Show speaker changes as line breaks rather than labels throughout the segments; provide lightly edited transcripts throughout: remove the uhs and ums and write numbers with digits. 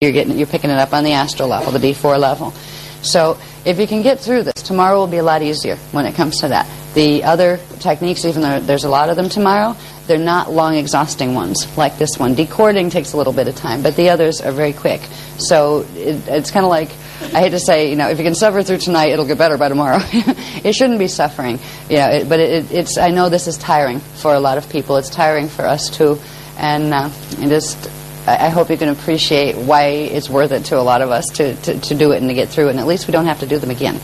you're picking it up on the astral level, the D4 level. So if you can get through this, tomorrow will be a lot easier when it comes to that. The other techniques, even though there's a lot of them tomorrow, they're not long exhausting ones like this one. Decording takes a little bit of time, but the others are very quick. So it's kind of like, I hate to say, if you can suffer through tonight, it'll get better by tomorrow. It shouldn't be suffering. But it's. I know this is tiring for a lot of people. It's tiring for us too. And I hope you can appreciate why it's worth it to a lot of us to do it and to get through it. And at least we don't have to do them again.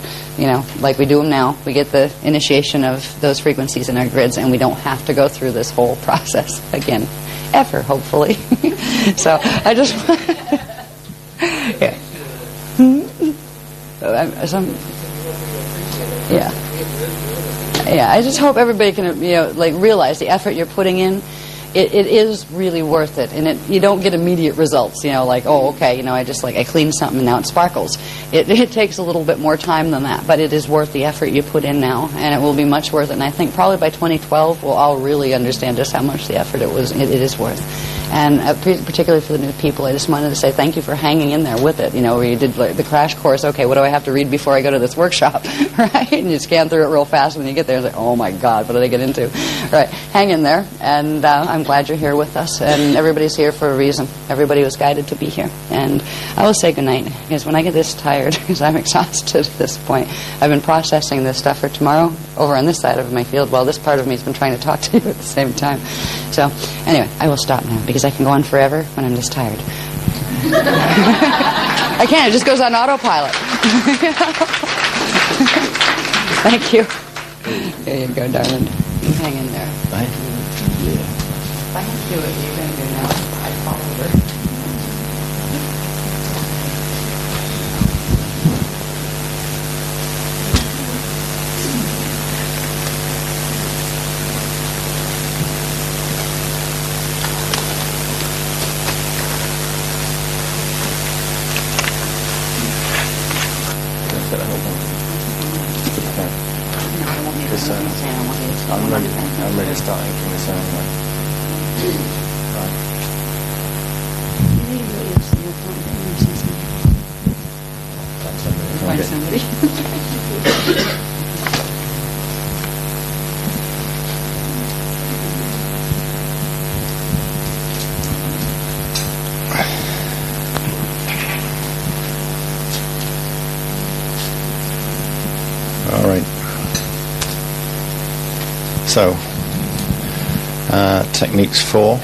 Like we do them now. We get the initiation of those frequencies in our grids, and we don't have to go through this whole process again, ever, hopefully. So I just... yeah. I just hope everybody can realize the effort you're putting in. It is really worth it, and you don't get immediate results. Like, oh, okay, I cleaned something and now it sparkles. It takes a little bit more time than that, but it is worth the effort you put in now, and it will be much worth it. And I think probably by 2012 we'll all really understand just how much the effort it is worth. And particularly for the new people, I just wanted to say thank you for hanging in there with it. Where you did the crash course. Okay, what do I have to read before I go to this workshop? Right? And you scan through it real fast. When you get there, it's like, oh my God, what did I get into? Right? Hang in there, and I'm glad you're here with us. And everybody's here for a reason. Everybody was guided to be here. And I will say goodnight, because when I get this tired, because I'm exhausted at this point, I've been processing this stuff for tomorrow over on this side of my field, while this part of me has been trying to talk to you at the same time. So anyway, I will stop now, because I can go on forever when I'm just tired. I can't. It just goes on autopilot. Thank you. There you go, darling. You hang in there.
Right? Yeah.
If I can do it, you're going to do now. I fall over.
I'm ready to start inking this anyway. Right.
Find somebody.
All right. So, techniques 4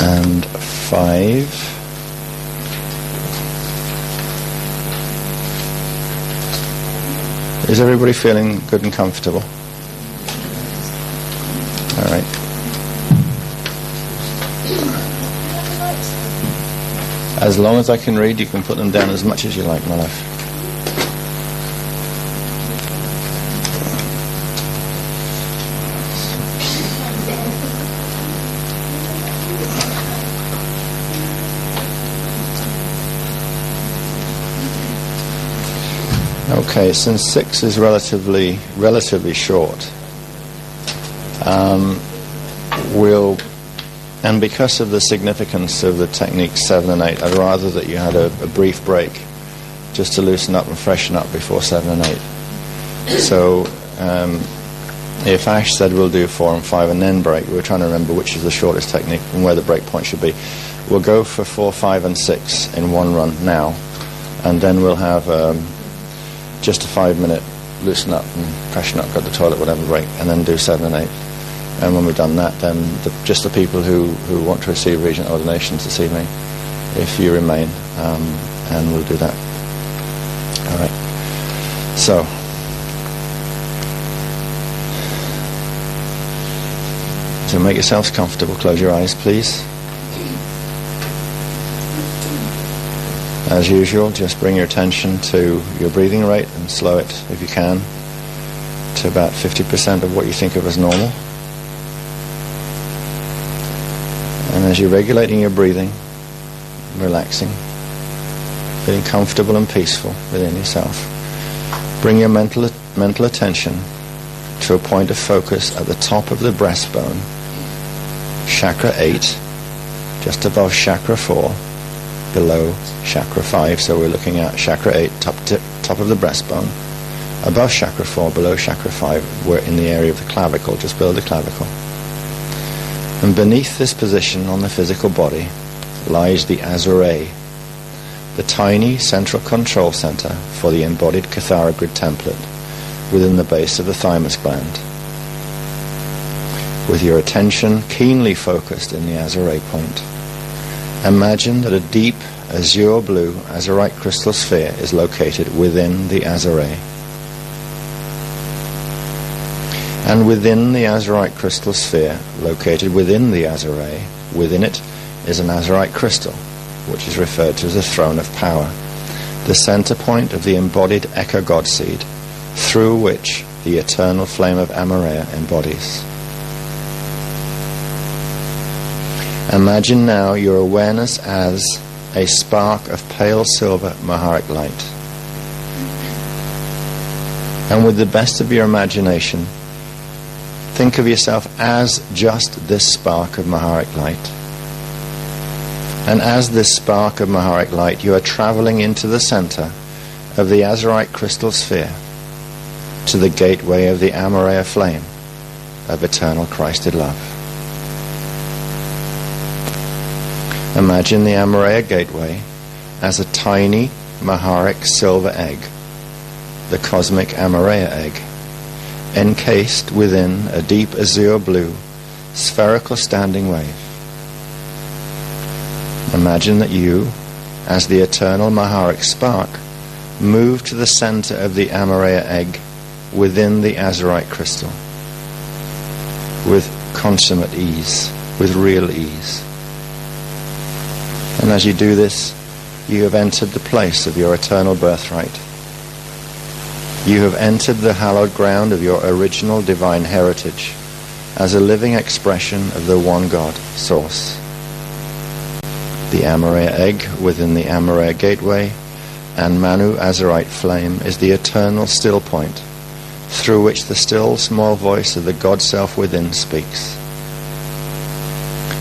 and 5. Is everybody feeling good and comfortable? All right. As long as I can read, you can put them down as much as you like, my life. Okay, since 6 is relatively short, and because of the significance of the techniques 7 and 8, I'd rather that you had a brief break just to loosen up and freshen up before 7 and 8. So if Ash said we'll do 4 and 5 and then break, we're trying to remember which is the shortest technique and where the break point should be. We'll go for 4, 5 and 6 in one run now, and then we'll have just a 5-minute loosen up and freshen up, go to the toilet, whatever break, and then do 7 and 8. And when we've done that, then just the people who want to receive Regent ordinations this evening, if you remain, and we'll do that. All right. So, make yourselves comfortable. Close your eyes, please. As usual, just bring your attention to your breathing rate and slow it, if you can, to about 50% of what you think of as normal. And as you're regulating your breathing, relaxing, feeling comfortable and peaceful within yourself, bring your mental attention to a point of focus at the top of the breastbone, chakra 8, just above chakra 4, below chakra 5. So we're looking at chakra 8, top of the breastbone. Above chakra 4, below chakra 5, we're in the area of the clavicle, just below the clavicle. And beneath this position on the physical body lies the Azure, the tiny central control center for the embodied Kathara grid template within the base of the thymus gland. With your attention keenly focused in the Azure point, imagine that a deep azure blue azurite crystal sphere is located within the Azure. And within the azurite crystal sphere, located within the Azure, within it is an azurite crystal, which is referred to as the throne of power, the center point of the embodied Echo God seed, through which the eternal flame of Amaraya embodies. Imagine now your awareness as a spark of pale silver Maharic light. And with the best of your imagination, think of yourself as just this spark of Maharic light. And as this spark of Maharic light, you are traveling into the center of the Azurite crystal sphere, to the gateway of the Amaraya flame of eternal Christed love. Imagine the Amaraya gateway as a tiny Maharic silver egg, the cosmic Amaraya egg, encased within a deep azure blue spherical standing wave. Imagine that you, as the eternal Maharic spark, move to the center of the Amaraya egg within the Azurite crystal with consummate ease, with real ease. And as you do this, you have entered the place of your eternal birthright. You have entered the hallowed ground of your original divine heritage as a living expression of the one God, Source. The Amaraya egg within the Amaraya gateway and Manu Azurite flame is the eternal still point through which the still small voice of the God Self within speaks.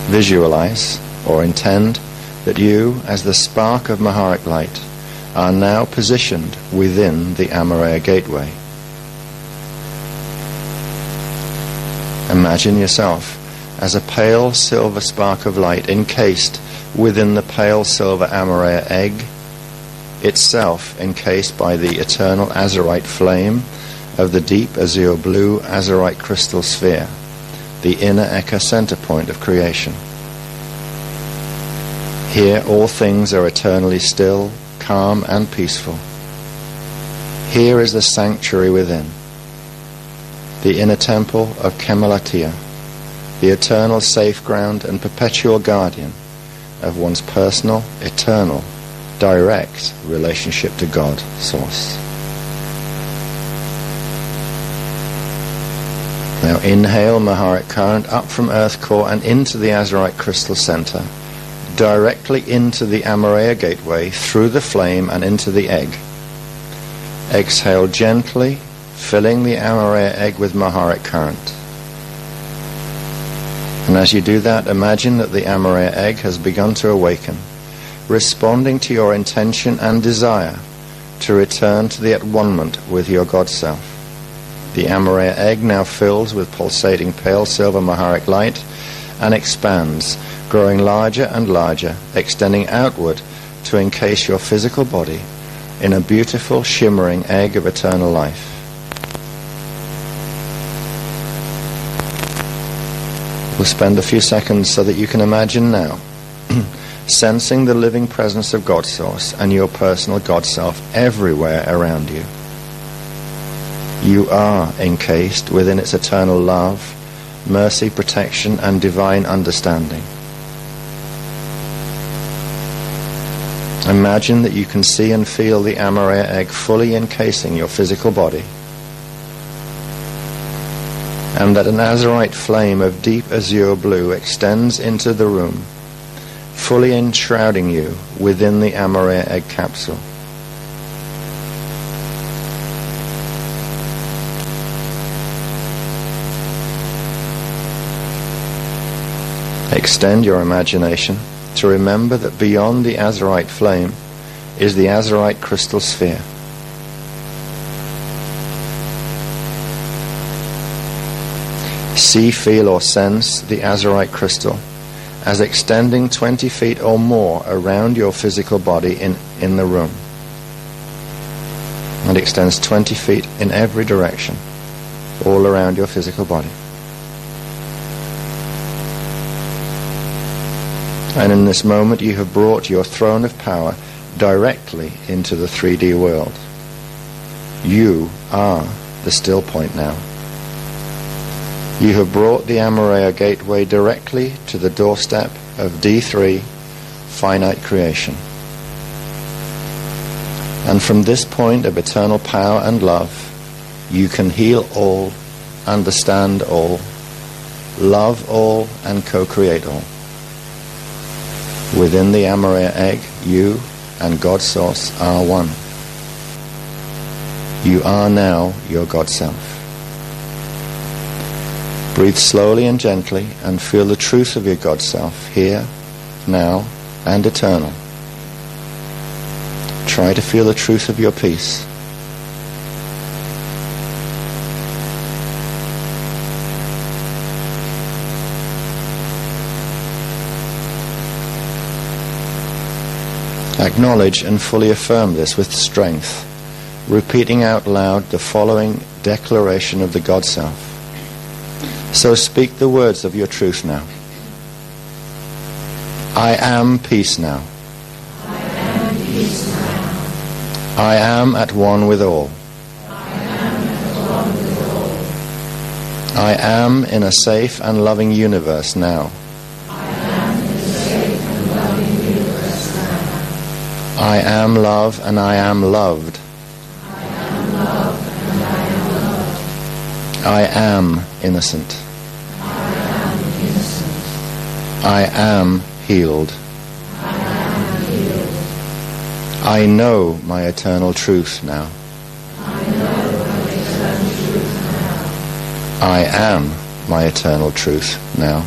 Visualize or intend that you, as the spark of Maharic light, are now positioned within the Amaraya gateway. Imagine yourself as a pale silver spark of light encased within the pale silver Amaraya egg, itself encased by the eternal Azurite flame of the deep azure blue Azurite crystal sphere, the inner Eka center point of creation. Here all things are eternally still, calm and peaceful. Here is the sanctuary within, the inner temple of Kemalatia, the eternal safe ground and perpetual guardian of one's personal, eternal, direct relationship to God, Source. Now inhale Maharic current up from earth core and into the Azurite crystal center, directly into the Amaraya gateway, through the flame and into the egg. Exhale gently, filling the Amaraya egg with Maharic current. And as you do that, imagine that the Amaraya egg has begun to awaken, responding to your intention and desire to return to the at-one-ment with your God Self. The Amaraya egg now fills with pulsating pale silver Maharic light and expands, growing larger and larger, extending outward to encase your physical body in a beautiful, shimmering egg of eternal life. We'll spend a few seconds so that you can imagine now, sensing the living presence of God Source and your personal God Self everywhere around you. You are encased within its eternal love, mercy, protection, and divine understanding. Imagine that you can see and feel the Amaraya egg fully encasing your physical body, and that an Azurite flame of deep azure blue extends into the room, fully enshrouding you within the Amaraya egg capsule. Extend your imagination to remember that beyond the azurite flame is the azurite crystal sphere. See, feel, or sense the azurite crystal as extending 20 feet or more around your physical body in the room. And extends 20 feet in every direction, all around your physical body. And in this moment you have brought your throne of power directly into the 3D world. You are the still point now. You have brought the Amareya gateway directly to the doorstep of D3, finite creation. And from this point of eternal power and love, you can heal all, understand all, love all, and co-create all. Within the Amareya egg, you and God Source are one. You are now your God Self. Breathe slowly and gently and feel the truth of your God Self here, now, and eternal. Try to feel the truth of your peace. Acknowledge and fully affirm this with strength, repeating out loud the following declaration of the God Self. So speak the words of your truth now. I am peace now.
I am peace now.
I am at one with all.
I am at one with all.
I am in a safe and loving universe now.
I am in a safe and loving universe now.
I am love and I am loved.
I am love and I am loved.
I am innocent.
I am innocent.
I am healed.
I am healed.
I know my eternal truth now.
I know my eternal truth now.
I am my eternal truth now.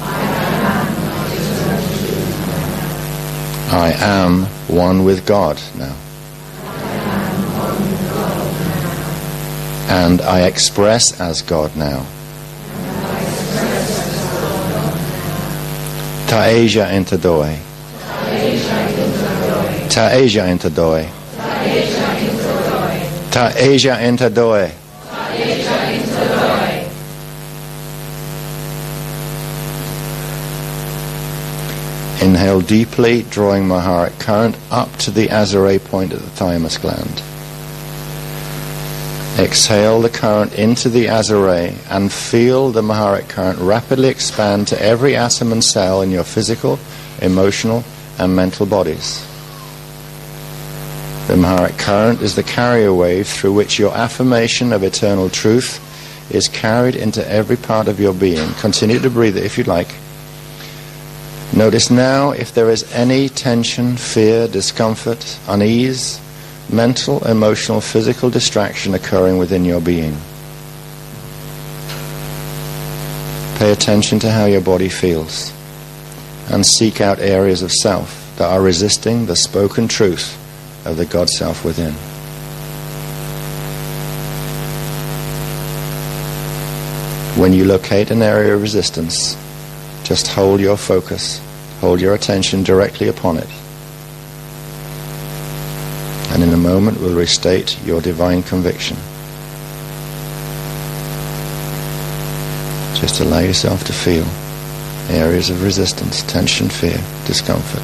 I am my eternal truth now.
I am one with God now.
I am one with God now.
And I express as God now.
And I express as God now.
Ta'eja entadoi.
Ta'eja interdoi.
Ta'eja entadoi.
Ta'eja interdoi.
Ta'eja entadoi.
Ta'eja interdoi.
Inhale deeply, drawing Maharic current up to the Azure point at the thymus gland. Exhale the current into the Azure and feel the Maharic current rapidly expand to every atom and cell in your physical, emotional, and mental bodies. The Maharic current is the carrier wave through which your affirmation of eternal truth is carried into every part of your being. Continue to breathe it if you'd like. Notice now if there is any tension, fear, discomfort, unease, mental, emotional, physical distraction occurring within your being. Pay attention to how your body feels and seek out areas of self that are resisting the spoken truth of the God Self within. When you locate an area of resistance, just hold your focus, hold your attention directly upon it. And in a moment we'll restate your divine conviction. Just allow yourself to feel areas of resistance, tension, fear, discomfort.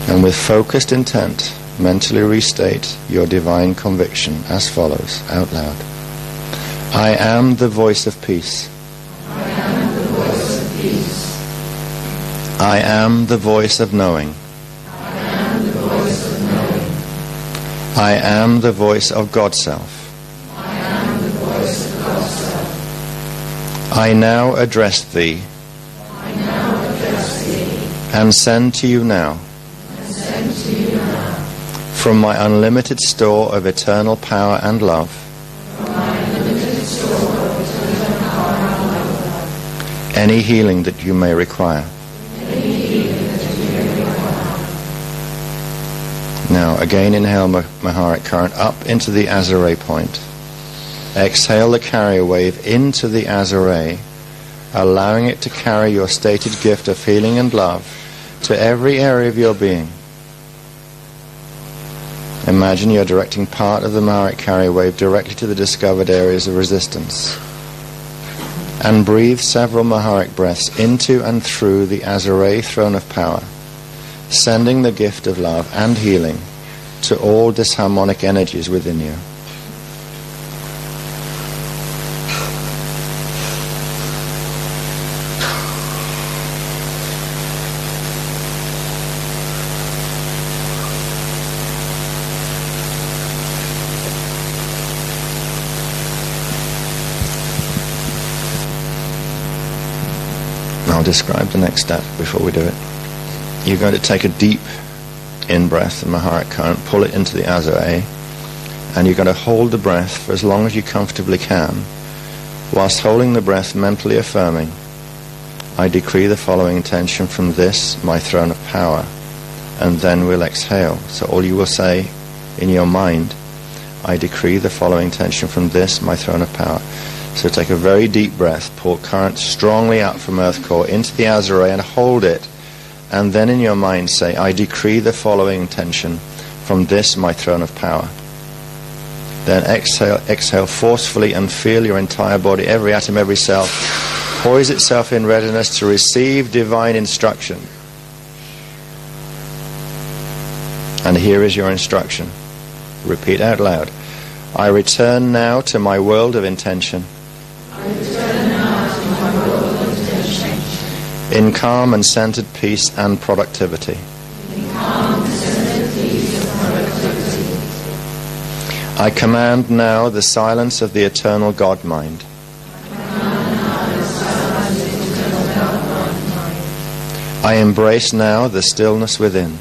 And with focused intent, mentally restate your divine conviction as follows, out loud. I am the voice of peace.
I am the voice of peace.
I am the voice of knowing.
I am the voice of knowing.
I am the voice of God Self.
I am the voice of God Self.
I now address thee
I
and send to you now, from my unlimited store of eternal power and love, any healing that you may require. Now, again, inhale Maharic current up into the Azure point. Exhale the carrier wave into the Azure, allowing it to carry your stated gift of healing and love to every area of your being. Imagine you're directing part of the Maharic carrier wave directly to the discovered areas of resistance. And breathe several Maharic breaths into and through the Azure throne of power, sending the gift of love and healing to all disharmonic energies within you. I'll describe the next step before we do it. You're going to take a deep in-breath, the Maharic current, pull it into the Azure, and you're going to hold the breath for as long as you comfortably can, whilst holding the breath mentally affirming, I decree the following intention from this, my throne of power, and then we'll exhale. So all you will say in your mind, I decree the following intention from this, my throne of power. So take a very deep breath, pull current strongly up from earth core into the Azure and hold it. And then in your mind say, I decree the following intention from this, my throne of power. Then exhale forcefully and feel your entire body, every atom, every cell, poise itself in readiness to receive divine instruction. And here is your instruction. Repeat out loud. I return now to my world of intention. In calm and centered peace and productivity. I command now the silence of the eternal God mind. I embrace now the stillness within.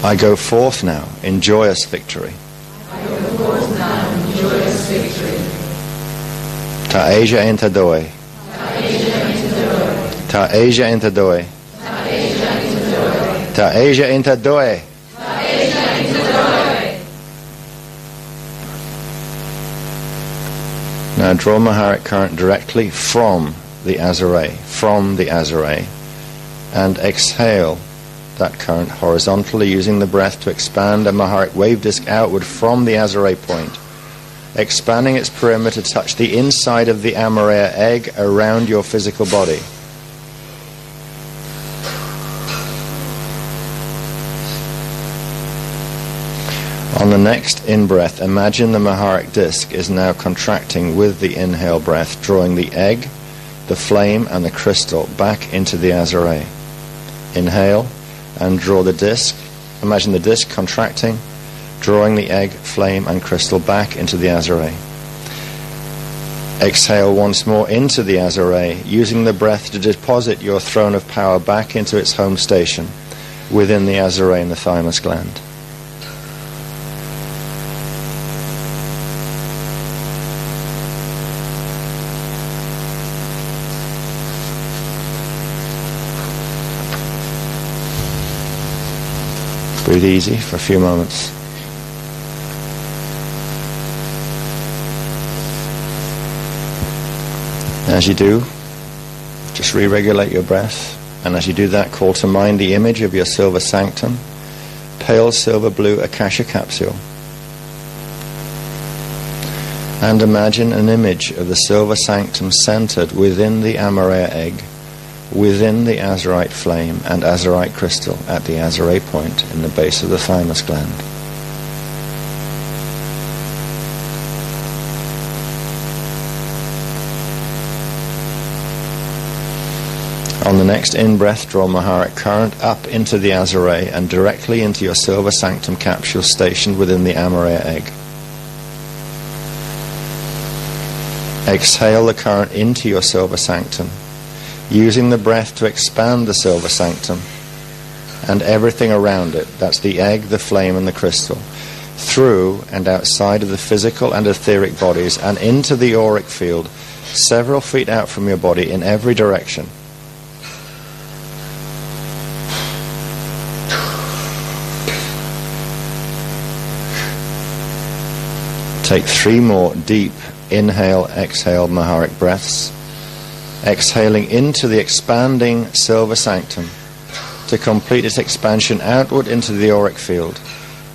I go forth now in joyous victory. Ta Asia enta doi. Ta Asia enta doi. Ta Asia enta doi. Now draw Maharic current directly from the Azure, and exhale that current horizontally using the breath to expand a Maharic wave disk outward from the Azure point, expanding its perimeter to touch the inside of the Amareya egg around your physical body. On the next in-breath, imagine the Maharic disc is now contracting with the inhale breath, drawing the egg, the flame, and the crystal back into the Azure. Inhale and draw the disc. Imagine the disc contracting, drawing the egg, flame, and crystal back into the Azure. Exhale once more into the Azure, using the breath to deposit your throne of power back into its home station within the Azure in the thymus gland. Breathe easy for a few moments. As you do, just re-regulate your breath. And as you do that, call to mind the image of your silver sanctum, pale silver blue Akasha capsule. And imagine an image of the silver sanctum centered within the Amareya egg, within the azurite flame and azurite crystal at the Azure point in the base of the thymus gland. On the next in-breath, draw Maharic current up into the Azure and directly into your silver sanctum capsule stationed within the Amareya egg. Exhale the current into your silver sanctum, using the breath to expand the silver sanctum and everything around it, that's the egg, the flame, and the crystal, through and outside of the physical and etheric bodies and into the auric field, several feet out from your body in every direction. Take 3 more deep inhale, exhale, Maharic breaths, exhaling into the expanding silver sanctum to complete its expansion outward into the auric field,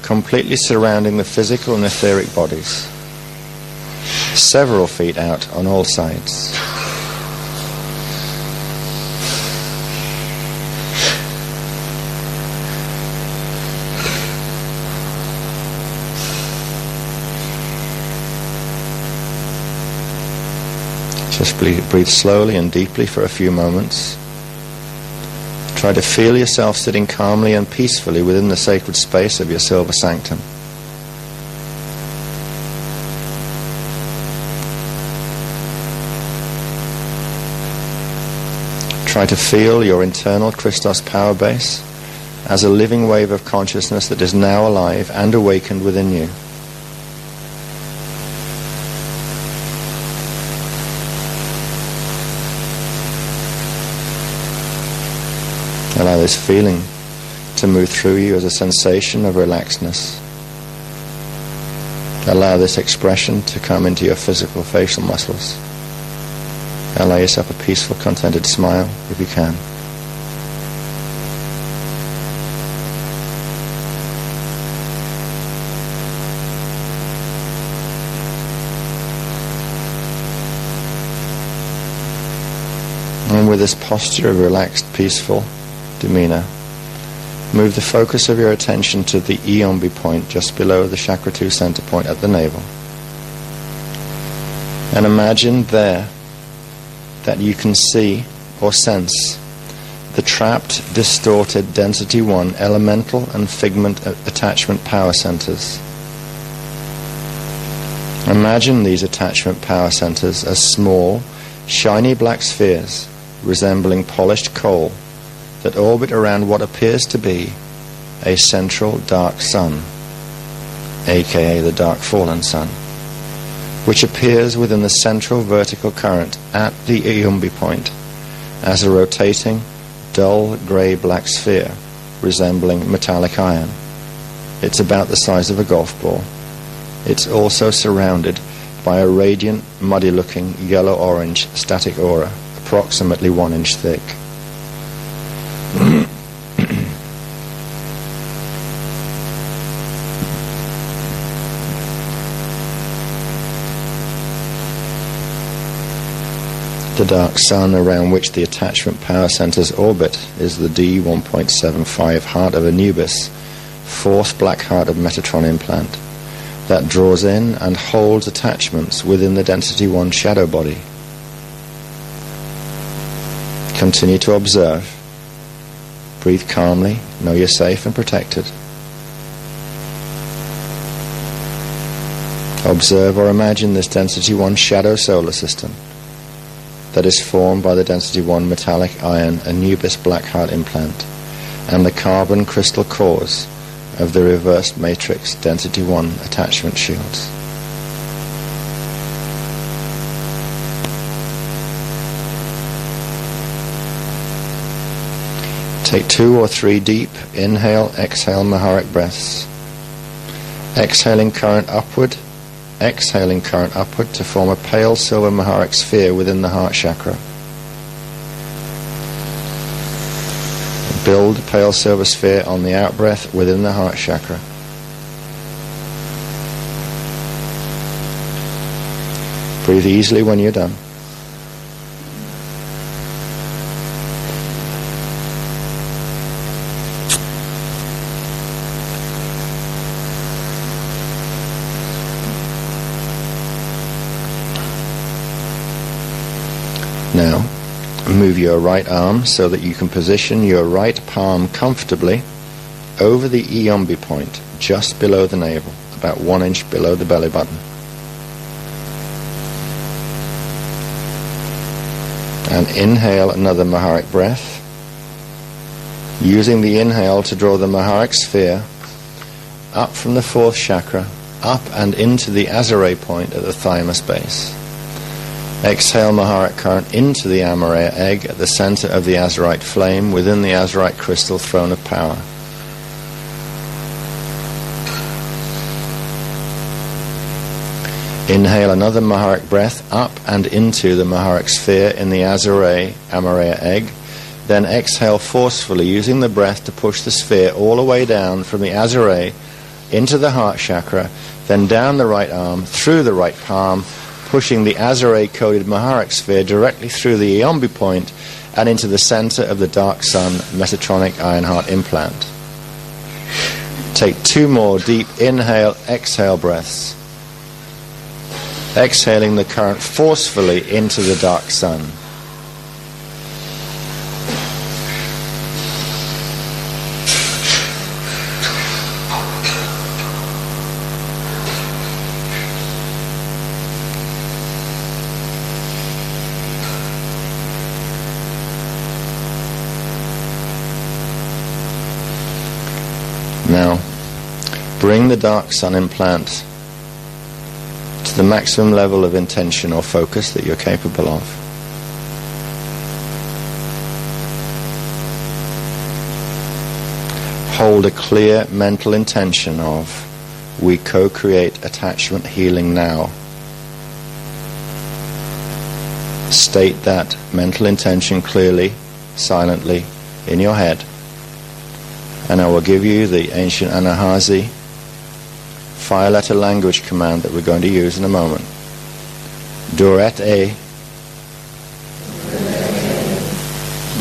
completely surrounding the physical and etheric bodies, several feet out on all sides. Just breathe slowly and deeply for a few moments. Try to feel yourself sitting calmly and peacefully within the sacred space of your silver sanctum. Try to feel your internal Christos power base as a living wave of consciousness that is now alive and awakened within you. Allow this feeling to move through you as a sensation of relaxedness. Allow this expression to come into your physical facial muscles. Allow yourself a peaceful, contented smile if you can. And with this posture of relaxed, peaceful demeanor, move the focus of your attention to the Iombi point just below the chakra 2 center point at the navel. And imagine there that you can see or sense the trapped, distorted density 1 elemental and figment attachment power centers. Imagine these attachment power centers as small, shiny black spheres resembling polished coal that orbit around what appears to be a central dark sun, aka the dark fallen sun, which appears within the central vertical current at the Iombi point as a rotating, dull grey-black sphere resembling metallic iron. It's about the size of a golf ball. It's also surrounded by a radiant, muddy-looking yellow-orange static aura, approximately 1 inch thick. The dark sun around which the attachment power centers orbit is the D1.75 heart of Anubis, 4th black heart of Metatron implant, that draws in and holds attachments within the density 1 shadow body. Continue to observe. Breathe calmly. Know you're safe and protected. Observe or imagine this density 1 shadow solar system that is formed by the density 1 metallic iron Anubis black heart implant and the carbon crystal cores of the reversed matrix density 1 attachment shields. Take 2 or 3 deep inhale, exhale Maharic breaths. Exhaling current upward to form a pale silver Maharic sphere within the heart chakra. Build a pale silver sphere on the out-breath within the heart chakra. Breathe easily when you're done. Now, move your right arm so that you can position your right palm comfortably over the Iombi point, just below the navel, about 1 inch below the belly button. And inhale another Maharic breath, using the inhale to draw the Maharic sphere up from the 4th chakra, up and into the Azure point at the thymus base. Exhale Maharic current into the Amareya egg at the center of the Azurite flame within the Azurite crystal throne of power. Inhale another Maharic breath up and into the Maharic sphere in the Azure Amareya egg. Then exhale forcefully, using the breath to push the sphere all the way down from the Azure into the heart chakra, then down the right arm, through the right palm, pushing the Azure-coded Maharic sphere directly through the Iombi point and into the center of the Dark Sun Metatronic Iron Heart implant. Take 2 more deep inhale, exhale breaths. Exhaling the current forcefully into the Dark Sun. Now, bring the Dark Sun implant to the maximum level of intention or focus that you're capable of. Hold a clear mental intention of, we co-create attachment healing now. State that mental intention clearly, silently, in your head. And I will give you the ancient Anahazi 5-letter language command that we're going to use in a moment. Duret-e.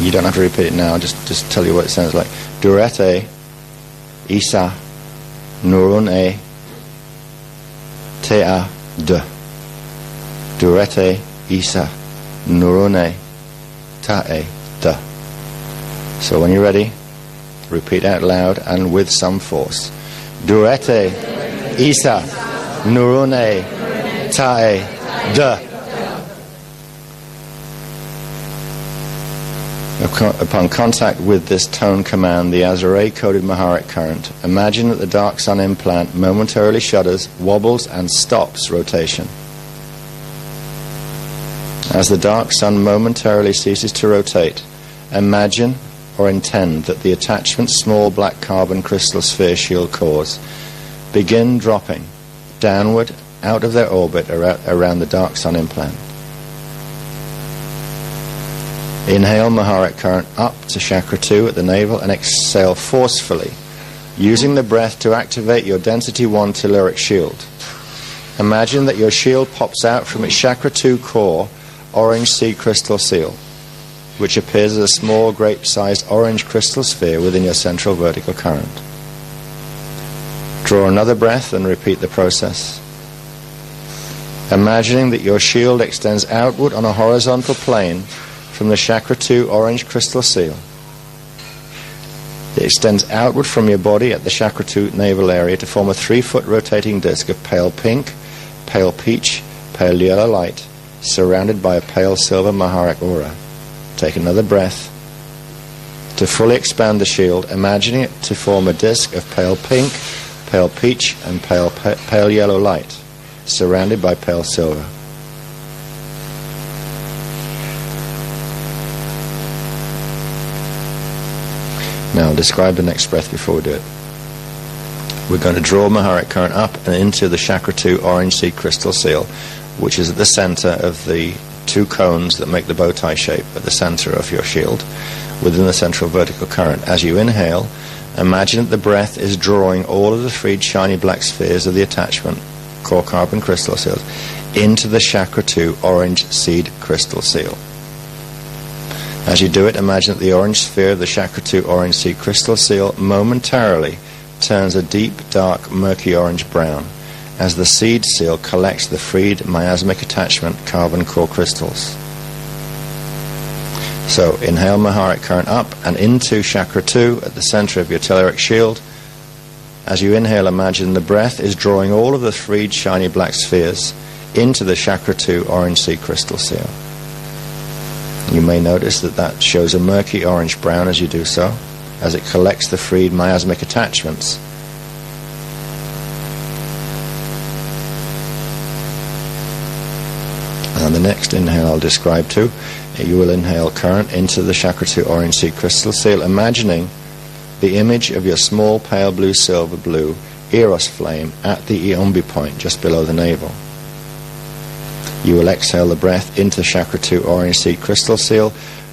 You don't have to repeat it now, just tell you what it sounds like. Duret-e, Isa, Nurun-e, Te-a-d. Duret-e, Isa, Nurun-e, Ta-e-d. So when you're ready, repeat out loud and with some force. Duret-e, Isa, Nurune, Tae, De. Upon contact with this tone command, the Azure-coded Maharic current, imagine that the Dark Sun implant momentarily shudders, wobbles, and stops rotation. As the Dark Sun momentarily ceases to rotate, imagine or intend that the attachment's small black carbon crystal sphere shield cores begin dropping downward out of their orbit around the Dark Sun implant. Inhale Maharic current up to chakra 2 at the navel and exhale forcefully, using the breath to activate your density 1 telluric shield. Imagine that your shield pops out from its chakra 2 core orange seed crystal seal, which appears as a small grape-sized orange crystal sphere within your central vertical current. Draw another breath and repeat the process. Imagining that your shield extends outward on a horizontal plane from the chakra 2 orange crystal seal. It extends outward from your body at the chakra 2 navel area to form a 3-foot rotating disc of pale pink, pale peach, pale yellow light, surrounded by a pale silver Maharic aura. Take another breath. To fully expand the shield, imagining it to form a disc of pale pink, pale peach, and pale yellow light, surrounded by pale silver. Now describe the next breath before we do it. We're going to draw Maharic current up and into the chakra 2 orange seed crystal seal, which is at the center of the 2 cones that make the bow tie shape at the center of your shield, within the central vertical current. As you inhale, imagine that the breath is drawing all of the freed shiny black spheres of the attachment, core carbon crystal seals, into the chakra 2 orange seed crystal seal. As you do it, imagine that the orange sphere of the chakra 2 orange seed crystal seal momentarily turns a deep, dark, murky orange brown as the seed seal collects the freed miasmic attachment carbon core crystals. So inhale Maharic current up and into chakra 2 at the center of your telluric shield. As you inhale, imagine the breath is drawing all of the freed shiny black spheres into the chakra 2 orange seed crystal seal. You may notice that shows a murky orange-brown as you do so, as it collects the freed miasmic attachments. And the next inhale I'll describe too. You will inhale current into the chakra 2 orange seed crystal seal, imagining the image of your small pale blue, silver blue Eros flame at the Iombi point just below the navel. You will exhale the breath into the chakra 2 orange seed crystal seal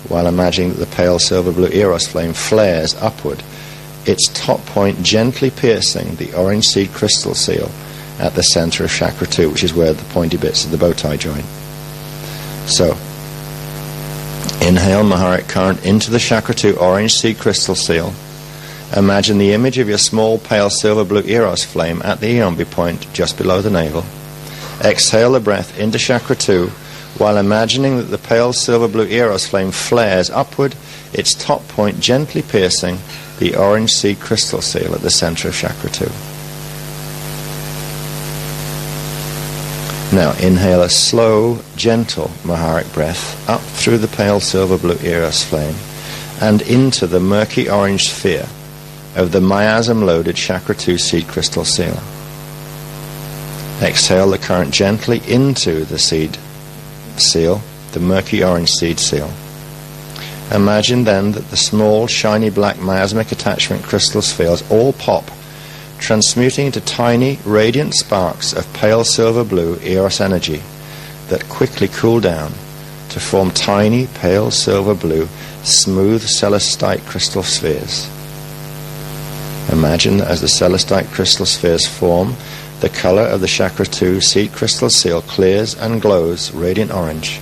while imagining that the pale silver blue Eros flame flares upward, its top point gently piercing the orange seed crystal seal at the center of chakra 2, which is where the pointy bits of the bow tie join. So, inhale Maharic current into the chakra 2 orange seed crystal seal. Imagine the image of your small pale silver blue Eros flame at the Iombi point just below the navel. Exhale the breath into chakra 2 while imagining that the pale silver blue Eros flame flares upward, its top point gently piercing the orange seed crystal seal at the center of chakra 2. Now inhale a slow, gentle Maharic breath up through the pale silver blue Eros flame and into the murky orange sphere of the miasm-loaded chakra 2 seed crystal seal. Exhale the current gently into the seed seal, the murky orange seed seal. Imagine then that the small, shiny black miasmic attachment crystal spheres all pop, transmuting into tiny, radiant sparks of pale silver blue Eros energy that quickly cool down to form tiny, pale silver blue, smooth celestite crystal spheres. Imagine that as the celestite crystal spheres form, the color of the chakra 2 seed crystal seal clears and glows radiant orange,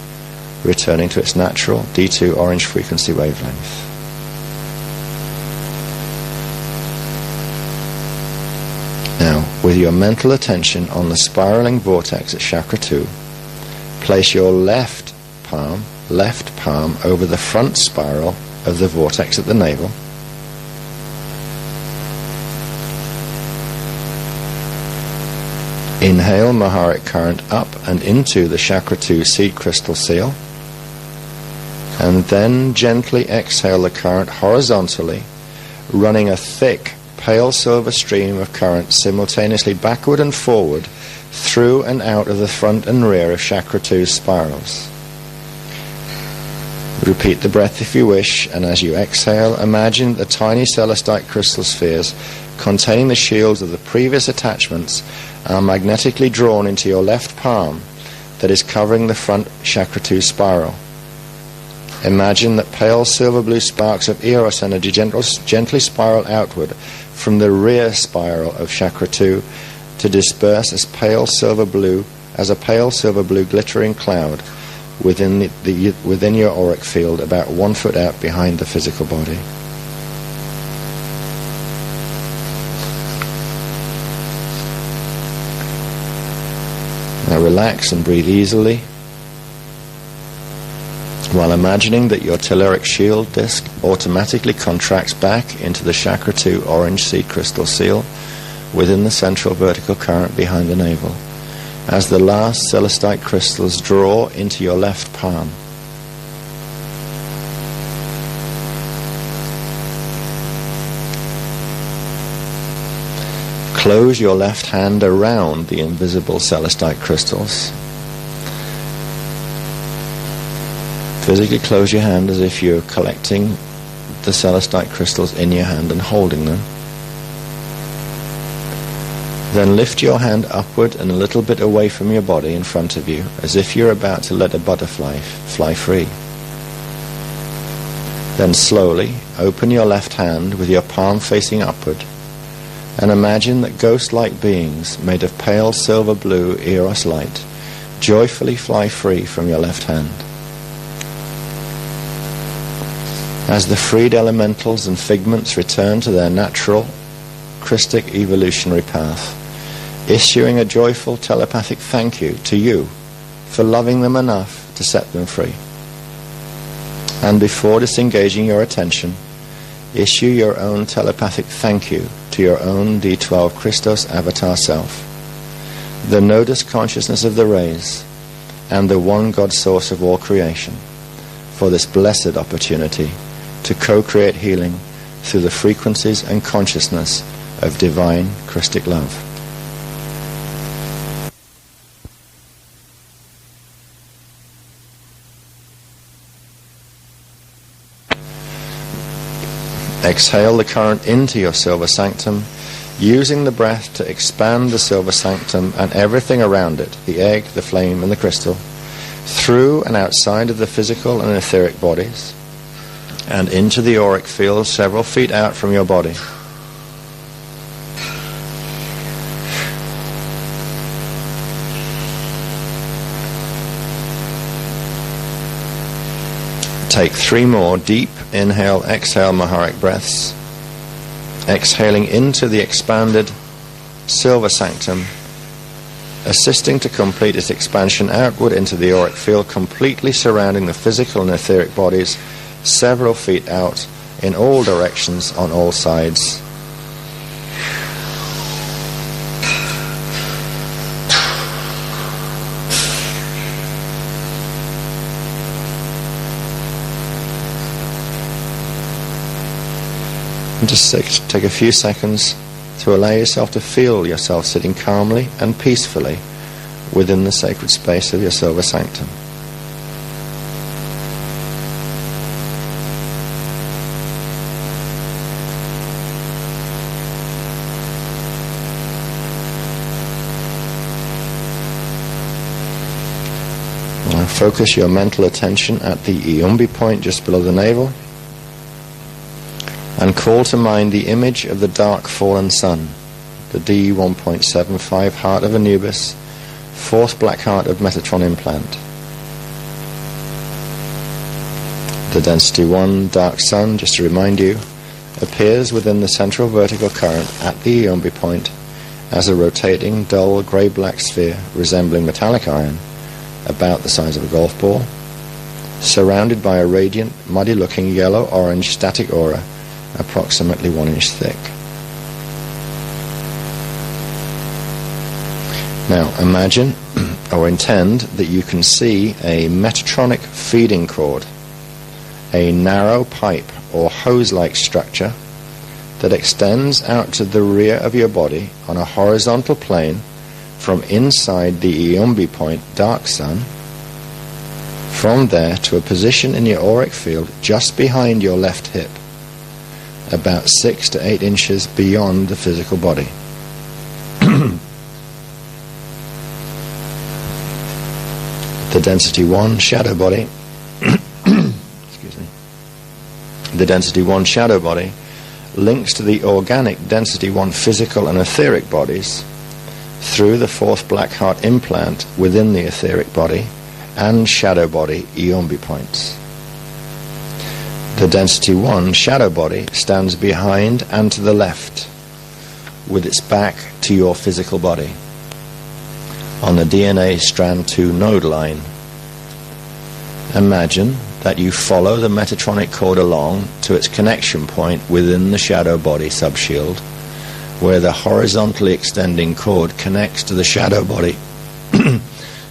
returning to its natural D2 orange frequency wavelength. Now, with your mental attention on the spiraling vortex at chakra 2, place your left palm over the front spiral of the vortex at the navel. Inhale Maharic current up and into the chakra 2 seed crystal seal, and then gently exhale the current horizontally, running a thick, pale silver stream of current simultaneously backward and forward through and out of the front and rear of chakra 2 spirals. Repeat the breath if you wish, and as you exhale, imagine the tiny celestite crystal spheres containing the shields of the previous attachments are magnetically drawn into your left palm that is covering the front chakra 2 spiral. Imagine that pale silver blue sparks of Eros energy gently spiral outward from the rear spiral of chakra 2 to disperse as a pale silver blue glittering cloud within your auric field about 1 foot out behind the physical body. Now relax and breathe easily while imagining that your telluric shield disc automatically contracts back into the chakra 2 orange seed crystal seal within the central vertical current behind the navel as the last celestite crystals draw into your left palm. Close your left hand around the invisible celestite crystals. Physically close your hand as if you're collecting the celestite crystals in your hand and holding them. Then lift your hand upward and a little bit away from your body in front of you, as if you're about to let a butterfly fly free. Then slowly open your left hand with your palm facing upward, and imagine that ghost-like beings made of pale silver blue Eros light joyfully fly free from your left hand. As the freed elementals and figments return to their natural, Christic evolutionary path, issuing a joyful telepathic thank you to you for loving them enough to set them free. And before disengaging your attention, issue your own telepathic thank you to your own D12 Christos avatar self, the nodus consciousness of the rays, and the one God source of all creation, for this blessed opportunity to co-create healing through the frequencies and consciousness of divine Christic love. Exhale the current into your silver sanctum, using the breath to expand the silver sanctum and everything around it, the egg, the flame, and the crystal, through and outside of the physical and etheric bodies, and into the auric field several feet out from your body. Take 3 more deep inhale, exhale Maharic breaths, exhaling into the expanded silver sanctum, assisting to complete its expansion outward into the auric field, completely surrounding the physical and etheric bodies several feet out in all directions on all sides. And just take a few seconds to allow yourself to feel yourself sitting calmly and peacefully within the sacred space of your silver sanctum. Now focus your mental attention at the Iumbi point just below the navel, and call to mind the image of the dark fallen sun, the D1.75 heart of Anubis, 4th black heart of Metatron implant. The density 1 dark sun, just to remind you, appears within the central vertical current at the Iumbi point as a rotating, dull, grey-black sphere resembling metallic iron, about the size of a golf ball, surrounded by a radiant, muddy-looking yellow-orange static aura approximately 1 inch thick. Now imagine or intend that you can see a metatronic feeding cord, a narrow pipe or hose-like structure that extends out to the rear of your body on a horizontal plane from inside the Iumbi point dark sun, from there to a position in your auric field just behind your left hip, about 6 to 8 inches beyond the physical body. The density 1 shadow body excuse me. The density 1 shadow body links to the organic density 1 physical and etheric bodies through the 4th black heart implant within the etheric body and shadow body Iumbi points. The density 1 shadow body stands behind and to the left, with its back to your physical body, on the DNA strand 2 node line. Imagine that you follow the metatronic cord along to its connection point within the shadow body subshield, where the horizontally extending cord connects to the shadow body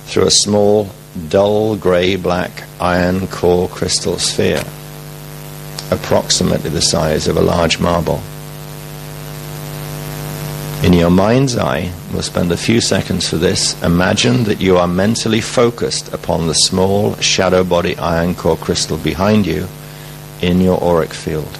through a small, dull grey-black iron core crystal sphere, approximately the size of a large marble. In your mind's eye, we'll spend a few seconds for this, imagine that you are mentally focused upon the small shadow body iron core crystal behind you in your auric field.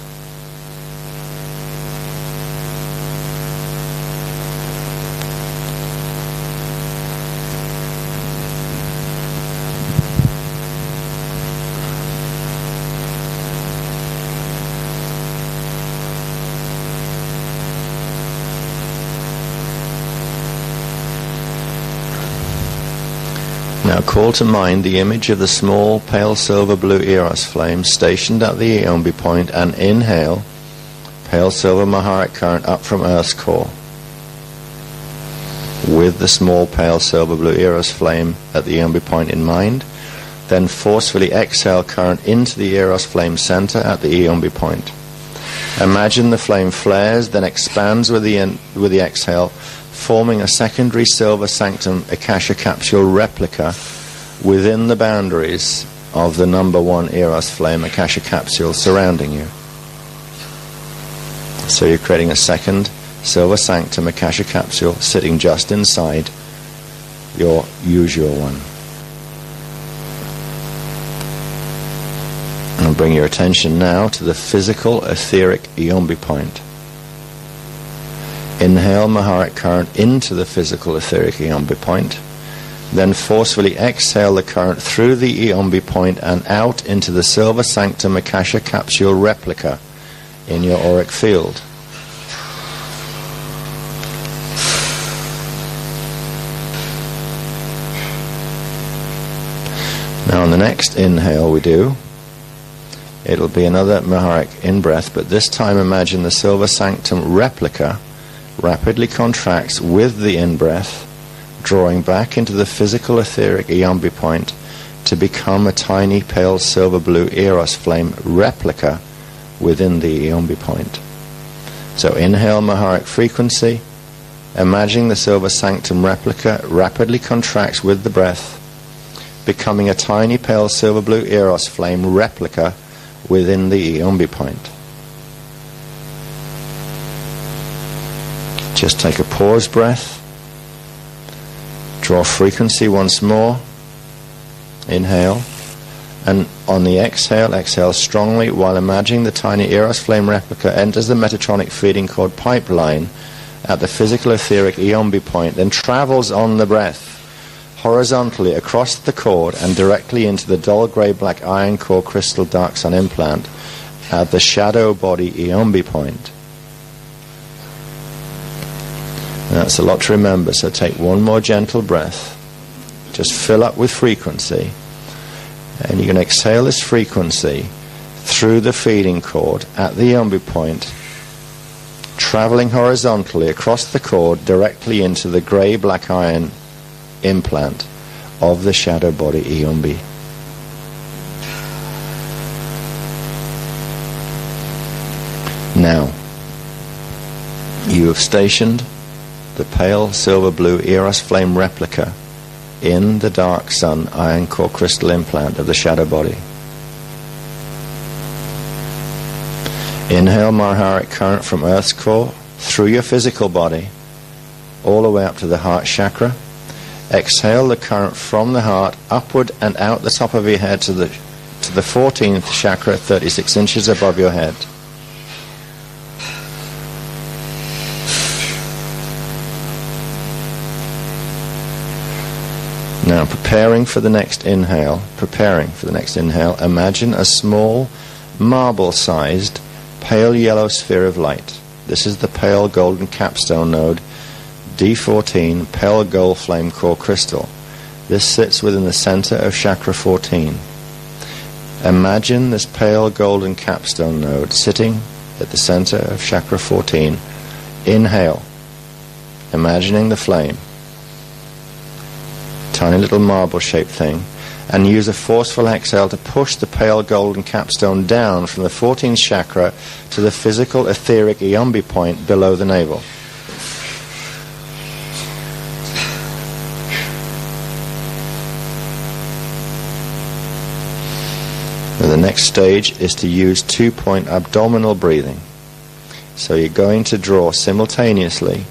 Now call to mind the image of the small pale silver blue Eros flame stationed at the Iumbi point, and inhale pale silver Maharic current up from Earth's core. With the small pale silver blue Eros flame at the Iumbi point in mind, then forcefully exhale current into the Eros flame center at the Iumbi point. Imagine the flame flares, then expands with the exhale, forming a secondary silver sanctum Akasha capsule replica within the boundaries of the number 1 Eros flame Akasha capsule surrounding you. So you're creating a second Silver Sanctum Akasha capsule sitting just inside your usual one. And bring your attention now to the physical etheric Iombi point. Inhale Maharic current into the physical etheric Iombi point. Then forcefully exhale the current through the Iombi point and out into the Silver Sanctum Akasha capsule replica in your auric field. Now on the next inhale we do, it'll be another Maharic in-breath, but this time imagine the Silver Sanctum replica rapidly contracts with the in-breath, drawing back into the physical etheric Iombi point to become a tiny pale silver blue Eros flame replica within the Iombi point. So inhale Maharic frequency, imagining the Silver Sanctum replica rapidly contracts with the breath, becoming a tiny pale silver blue Eros flame replica within the Iombi point. Just take a pause breath. Draw frequency once more. Inhale. And on the exhale, exhale strongly while imagining the tiny Eros flame replica enters the Metatronic feeding cord pipeline at the physical etheric Iombi point, then travels on the breath horizontally across the cord and directly into the dull grey black iron core crystal dark sun implant at the shadow body Iombi point. That's a lot to remember, so take one more gentle breath. Just fill up with frequency. And you're going to exhale this frequency through the feeding cord at the Iombi point, traveling horizontally across the cord directly into the grey black iron implant of the shadow body Iombi. Now, you have stationed the pale silver blue Eros flame replica in the dark sun iron core crystal implant of the shadow body. Inhale Maharic current from Earth's core through your physical body all the way up to the heart chakra. Exhale the current from the heart upward and out the top of your head to the 14th chakra, 36 inches above your head. Now, preparing for the next inhale, imagine a small marble-sized pale yellow sphere of light. This is the pale golden capstone node, D14 pale gold flame core crystal. This sits within the center of chakra 14. Imagine this pale golden capstone node sitting at the center of chakra 14. Inhale, imagining the flame, tiny little marble-shaped thing, and use a forceful exhale to push the pale golden capstone down from the 14th chakra to the physical etheric Iombi point below the navel. Now the next stage is to use 2-point abdominal breathing. So you're going to draw simultaneously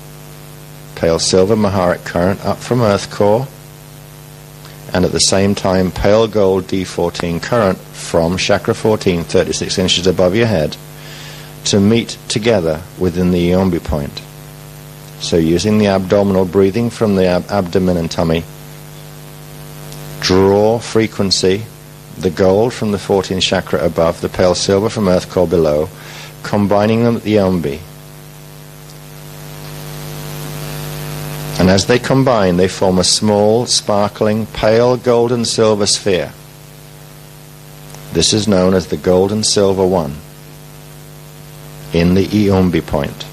pale silver Maharic current up from earth core, and at the same time pale gold D14 current from chakra 14, 36 inches above your head, to meet together within the Iombi point. So using the abdominal breathing from the abdomen and tummy, draw frequency, the gold from the 14th chakra above, the pale silver from earth core below, combining them at the Iombi. And as they combine, they form a small, sparkling, pale golden silver sphere. This is known as the golden silver one in the Iombi point.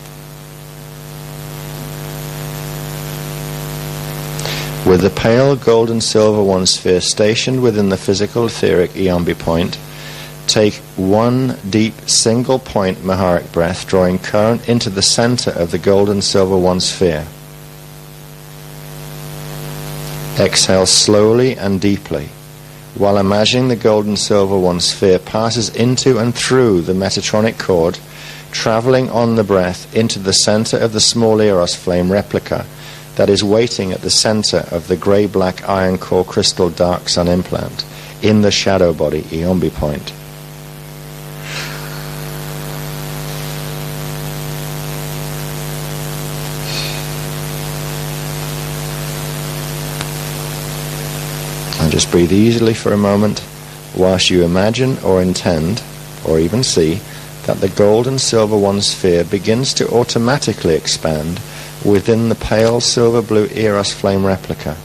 With the pale golden silver one sphere stationed within the physical etheric Iombi point, take one deep single point Maharic breath, drawing current into the center of the golden silver one sphere. Exhale slowly and deeply while imagining the gold and silver one sphere passes into and through the Metatronic cord, traveling on the breath into the center of the small Eros flame replica that is waiting at the center of the grey-black iron core crystal dark sun implant in the shadow body Eombi point. And just breathe easily for a moment whilst you imagine or intend or even see that the gold and silver one sphere begins to automatically expand within the pale silver blue Eros flame replica,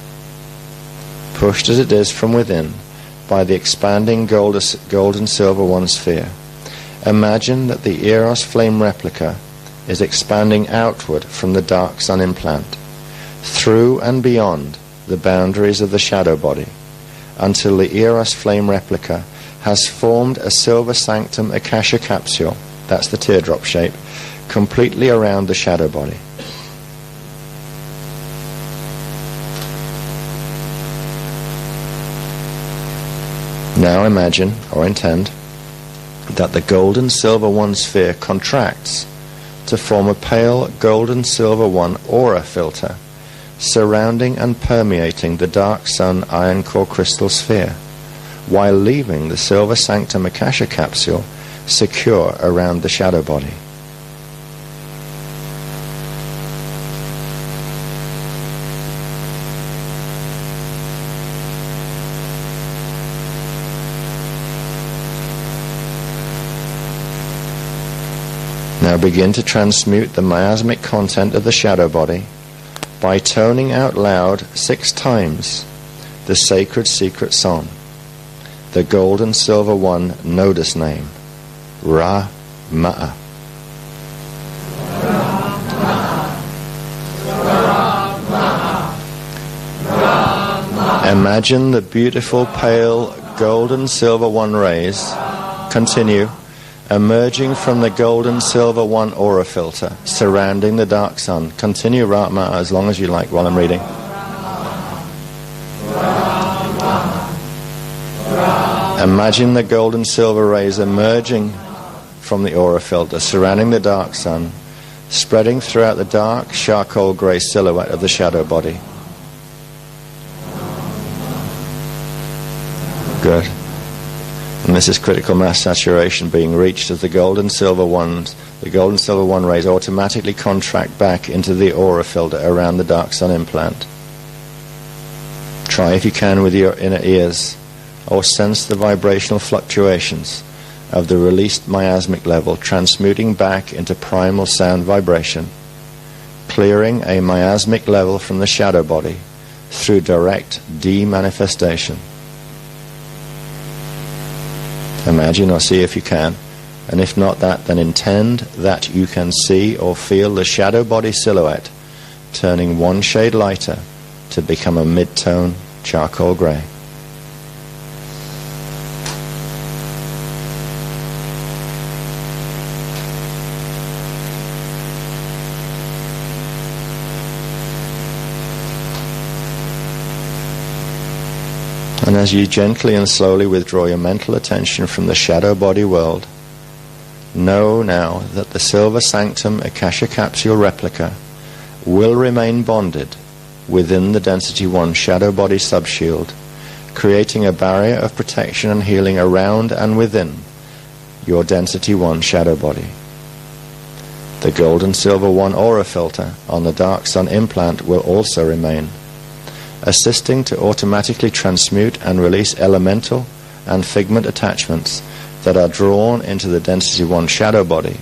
pushed as it is from within by the expanding gold and silver one sphere. Imagine that the Eros flame replica is expanding outward from the dark sun implant, through and beyond the boundaries of the shadow body, until the Eros flame replica has formed a silver sanctum akasha capsule, that's the teardrop shape, completely around the shadow body. Now imagine, or intend, that the gold and silver one sphere contracts to form a pale gold and silver one aura filter surrounding and permeating the dark sun iron core crystal sphere, while leaving the silver sanctum akasha capsule secure around the shadow body. Now begin to transmute the miasmic content of the shadow body by toning out loud 6 times the sacred secret song, the gold and silver one nodus name, Ra Ma'a. Imagine the beautiful pale gold and silver one rays continue emerging from the gold and silver one aura filter surrounding the dark sun. Continue Ra Ma'a as long as you like while I'm reading. Imagine the gold and silver rays emerging from the aura filter surrounding the dark sun, spreading throughout the dark charcoal grey silhouette of the shadow body. Good. And this is critical mass saturation being reached as the gold and silver one rays automatically contract back into the aura filter around the dark sun implant. Try if you can with your inner ears, or sense the vibrational fluctuations of the released miasmic level transmuting back into primal sound vibration, clearing a miasmic level from the shadow body through direct demanifestation. Imagine or see if you can, and if not that, then intend that you can see or feel the shadow body silhouette turning 1 shade lighter to become a mid-tone charcoal grey. And as you gently and slowly withdraw your mental attention from the shadow body world, know now that the silver sanctum akasha capsule replica will remain bonded within the density 1 shadow body subshield, creating a barrier of protection and healing around and within your density 1 shadow body. The gold and silver 1 aura filter on the dark sun implant will also remain, assisting to automatically transmute and release elemental and figment attachments that are drawn into the density 1 shadow body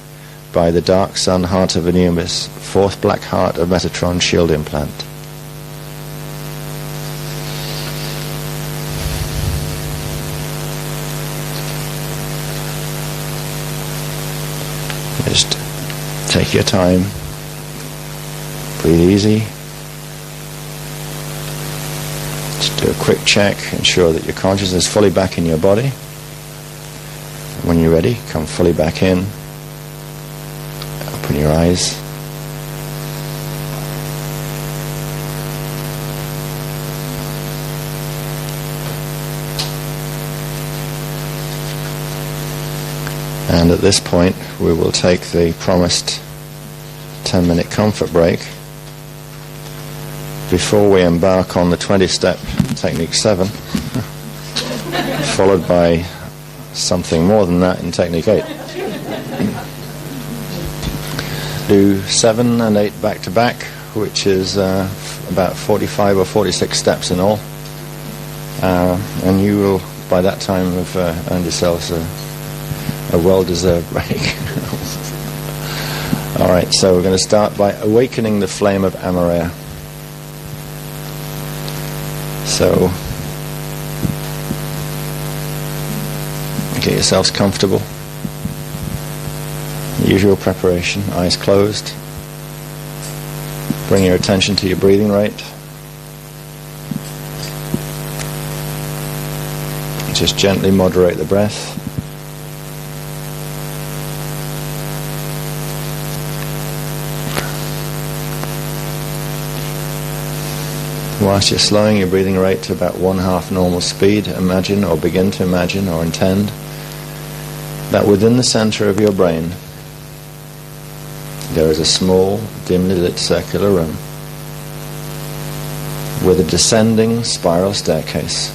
by the dark sun heart of Anubis, 4th black heart of Metatron shield implant. Just take your time, breathe easy. Just do a quick check, ensure that your consciousness is fully back in your body. When you're ready, come fully back in. Open your eyes. And at this point, we will take the promised 10-minute comfort break before we embark on the 20-step Technique 7, followed by something more than that in Technique 8. Do 7 and 8 back to back, which is about 45 or 46 steps in all. And you will, by that time, have earned yourselves a well-deserved break. All right, so we're going to start by awakening the flame of Amaraya. So, get yourselves comfortable. Usual preparation, eyes closed. Bring your attention to your breathing rate. Just gently moderate the breath. Whilst you're slowing your breathing rate to about 1/2 normal speed, imagine or begin to imagine or intend that within the center of your brain there is a small, dimly lit circular room with a descending spiral staircase.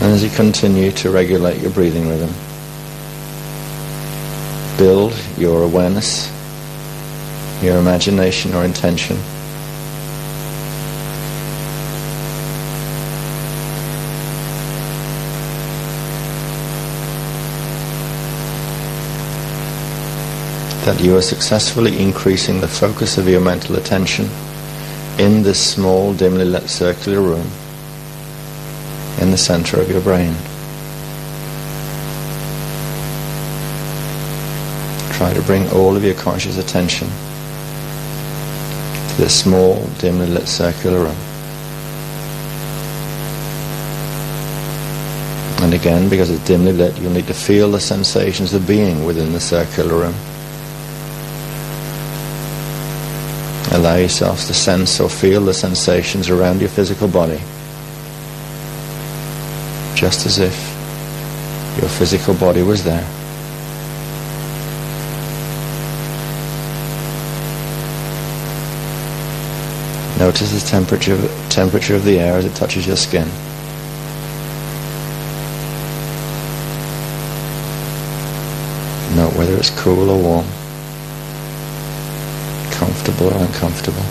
And as you continue to regulate your breathing rhythm, build your awareness, your imagination or intention that you are successfully increasing the focus of your mental attention in this small, dimly lit circular room in the center of your brain. Try to bring all of your conscious attention to this small, dimly lit circular room. And again, because it's dimly lit, you'll need to feel the sensations of being within the circular room. Allow yourselves to sense or feel the sensations around your physical body, just as if your physical body was there. Notice the temperature of the air as it touches your skin. Note whether it's cool or warm, comfortable or uncomfortable.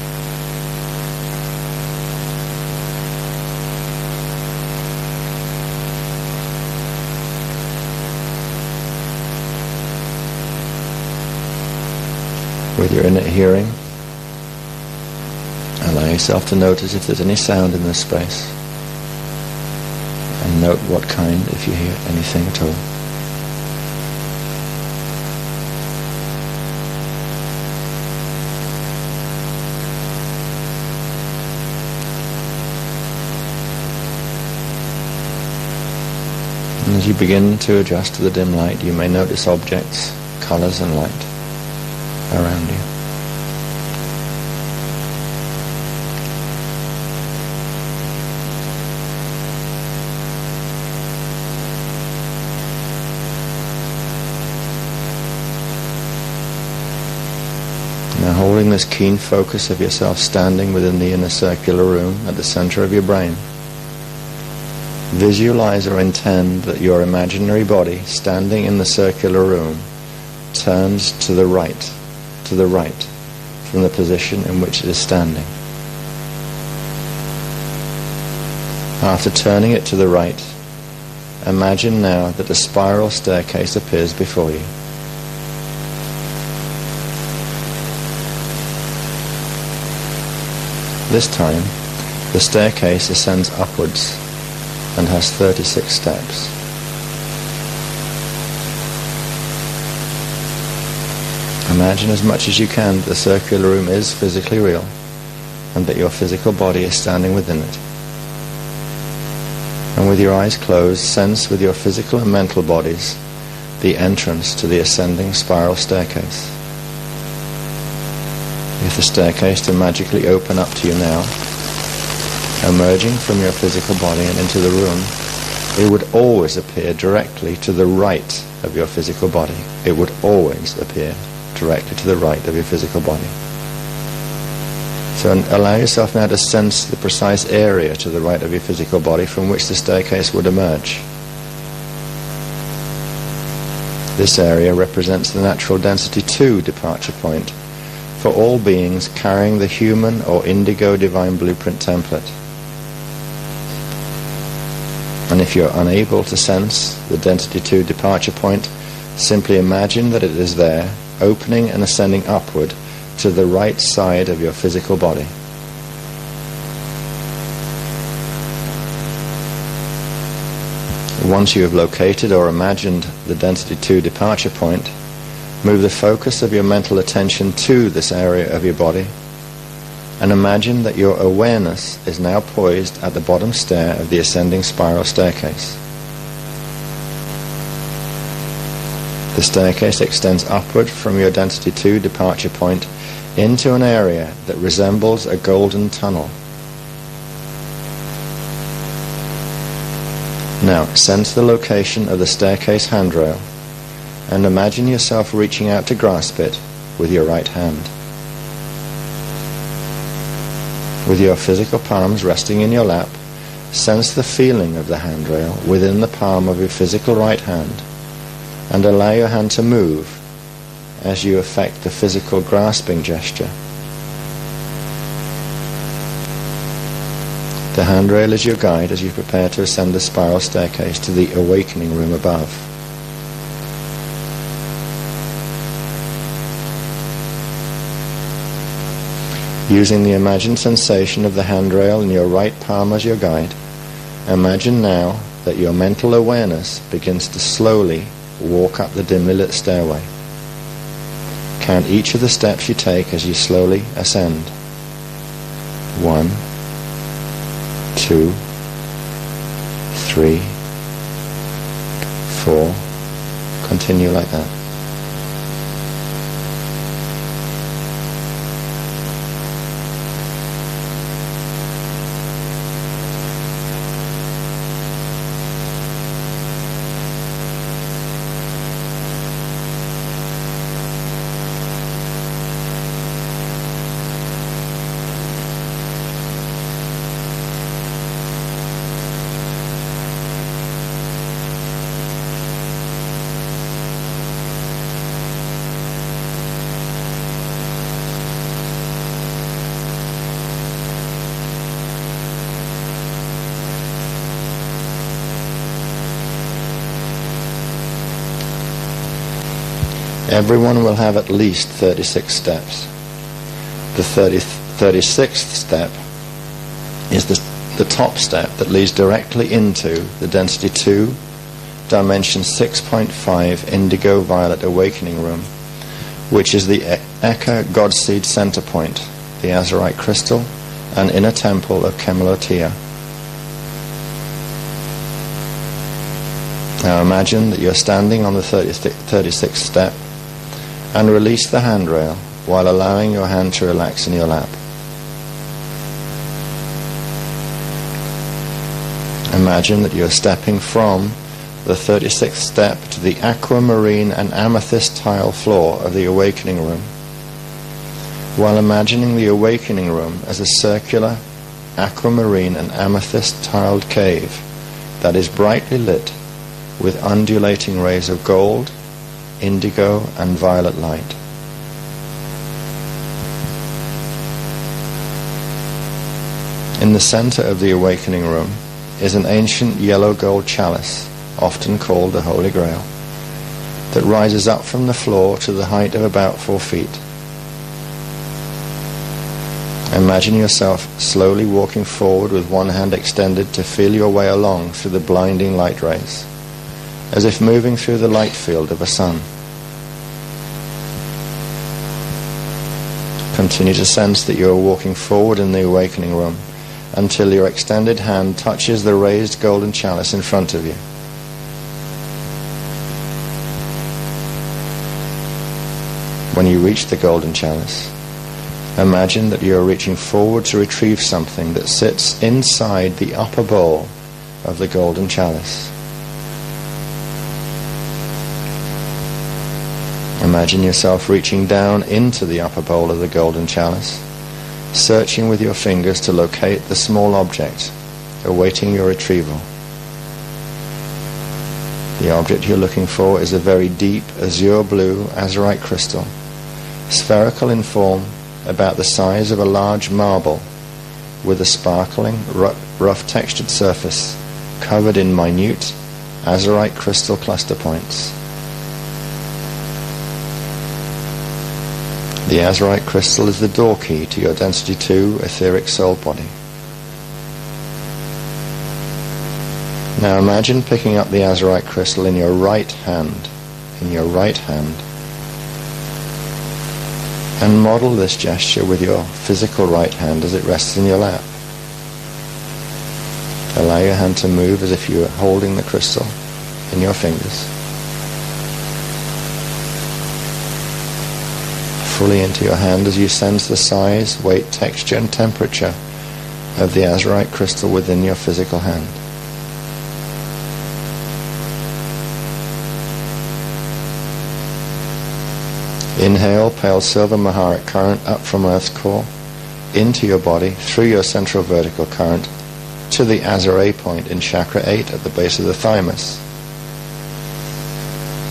With your inner hearing, allow yourself to notice if there's any sound in this space, and note what kind, if you hear anything at all. And as you begin to adjust to the dim light, you may notice objects, colors and light around you. Now, holding this keen focus of yourself standing within the inner circular room at the center of your brain, visualize or intend that your imaginary body standing in the circular room turns to the right from the position in which it is standing. After turning it to the right, imagine now that a spiral staircase appears before you. This time, the staircase ascends upwards and has 36 steps. Imagine as much as you can that the circular room is physically real and that your physical body is standing within it. And with your eyes closed, sense with your physical and mental bodies the entrance to the ascending spiral staircase. If the staircase to magically open up to you now, emerging from your physical body and into the room, it would always appear directly to the right of your physical body. It would always appear directly to the right of your physical body. So allow yourself now to sense the precise area to the right of your physical body from which the staircase would emerge. This area represents the natural density 2 departure point for all beings carrying the human or indigo divine blueprint template. And if you're unable to sense the density 2 departure point, simply imagine that it is there, opening and ascending upward to the right side of your physical body. Once you have located or imagined the density 2 departure point, move the focus of your mental attention to this area of your body and imagine that your awareness is now poised at the bottom stair of the ascending spiral staircase. The staircase extends upward from your density 2 departure point into an area that resembles a golden tunnel. Now, sense the location of the staircase handrail and imagine yourself reaching out to grasp it with your right hand. With your physical palms resting in your lap, sense the feeling of the handrail within the palm of your physical right hand and allow your hand to move as you effect the physical grasping gesture. The handrail is your guide as you prepare to ascend the spiral staircase to the awakening room above. Using the imagined sensation of the handrail in your right palm as your guide, imagine now that your mental awareness begins to slowly walk up the dimly lit stairway. Count each of the steps you take as you slowly ascend. 1, 2, 3, 4. Continue like that. Everyone will have at least 36 steps. The 36th step is the top step that leads directly into the density 2, dimension 6.5 indigo violet awakening room, which is the Eka Godseed center point, the azurite crystal, and inner temple of Kemelotia. Now imagine that you're standing on the 36th step and release the handrail while allowing your hand to relax in your lap. Imagine that you're stepping from the 36th step to the aquamarine and amethyst tile floor of the awakening room, while imagining the awakening room as a circular aquamarine and amethyst tiled cave that is brightly lit with undulating rays of gold, indigo and violet light. In the center of the awakening room is an ancient yellow gold chalice, often called the Holy Grail, that rises up from the floor to the height of about 4 feet. Imagine yourself slowly walking forward with one hand extended to feel your way along through the blinding light rays, as if moving through the light field of a sun. Continue to sense that you are walking forward in the awakening room until your extended hand touches the raised golden chalice in front of you. When you reach the golden chalice, Imagine that you are reaching forward to retrieve something that sits inside the upper bowl of the golden chalice. Imagine yourself reaching down into the upper bowl of the golden chalice, searching with your fingers to locate the small object awaiting your retrieval. The object you're looking for is a very deep azure blue azurite crystal, spherical in form, about the size of a large marble, with a sparkling, rough textured surface covered in minute azurite crystal cluster points. The azurite crystal is the door key to your density 2 etheric soul body. Now imagine picking up the azurite crystal in your right hand, and model this gesture with your physical right hand as it rests in your lap. Allow your hand to move as if you were holding the crystal in your fingers. Fully into your hand as you sense the size, weight, texture and temperature of the azurite crystal within your physical hand. Inhale pale silver Maharic current up from Earth's core, into your body, through your central vertical current, to the Azure point in chakra 8 at the base of the thymus.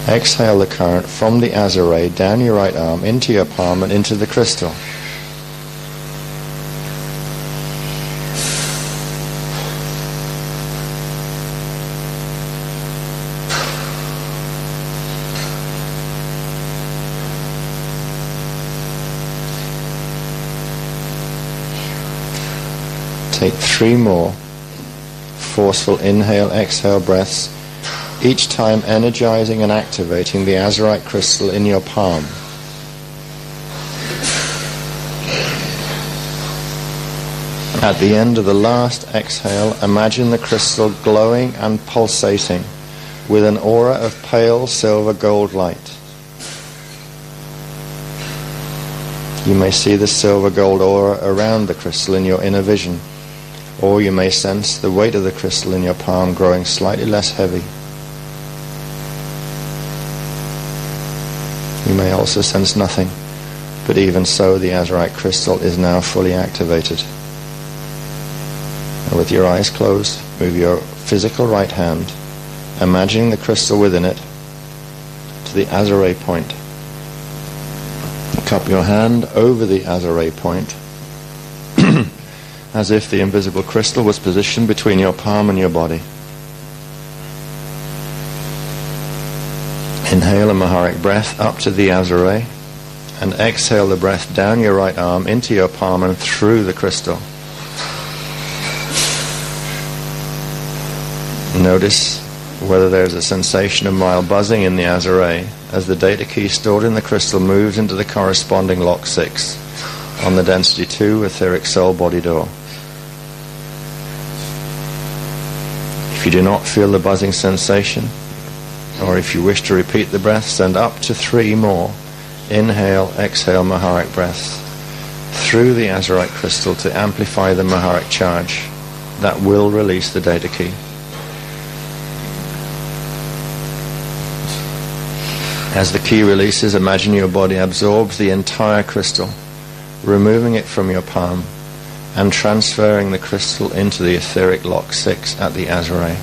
Exhale the current from the Azure down your right arm, into your palm and into the crystal. Take 3 more forceful inhale, exhale breaths, each time energizing and activating the azurite crystal in your palm. At the end of the last exhale, imagine the crystal glowing and pulsating with an aura of pale silver gold light. You may see the silver gold aura around the crystal in your inner vision, or you may sense the weight of the crystal in your palm growing slightly less heavy. You may also sense nothing, but even so the azurite crystal is now fully activated. And with your eyes closed, move your physical right hand, imagining the crystal within it, to the Azure point. Cup your hand over the Azure point, as if the invisible crystal was positioned between your palm and your body. Inhale a Maharic breath up to the Azure, and exhale the breath down your right arm into your palm and through the crystal. Notice whether there's a sensation of mild buzzing in the Azure as the data key stored in the crystal moves into the corresponding lock 6 on the density 2 etheric soul body door. If you do not feel the buzzing sensation, or if you wish to repeat the breath, send up to 3 more inhale, exhale Maharic breaths through the azurite crystal to amplify the Maharic charge that will release the data key. As the key releases, imagine your body absorbs the entire crystal, removing it from your palm and transferring the crystal into the etheric lock 6 at the Azure.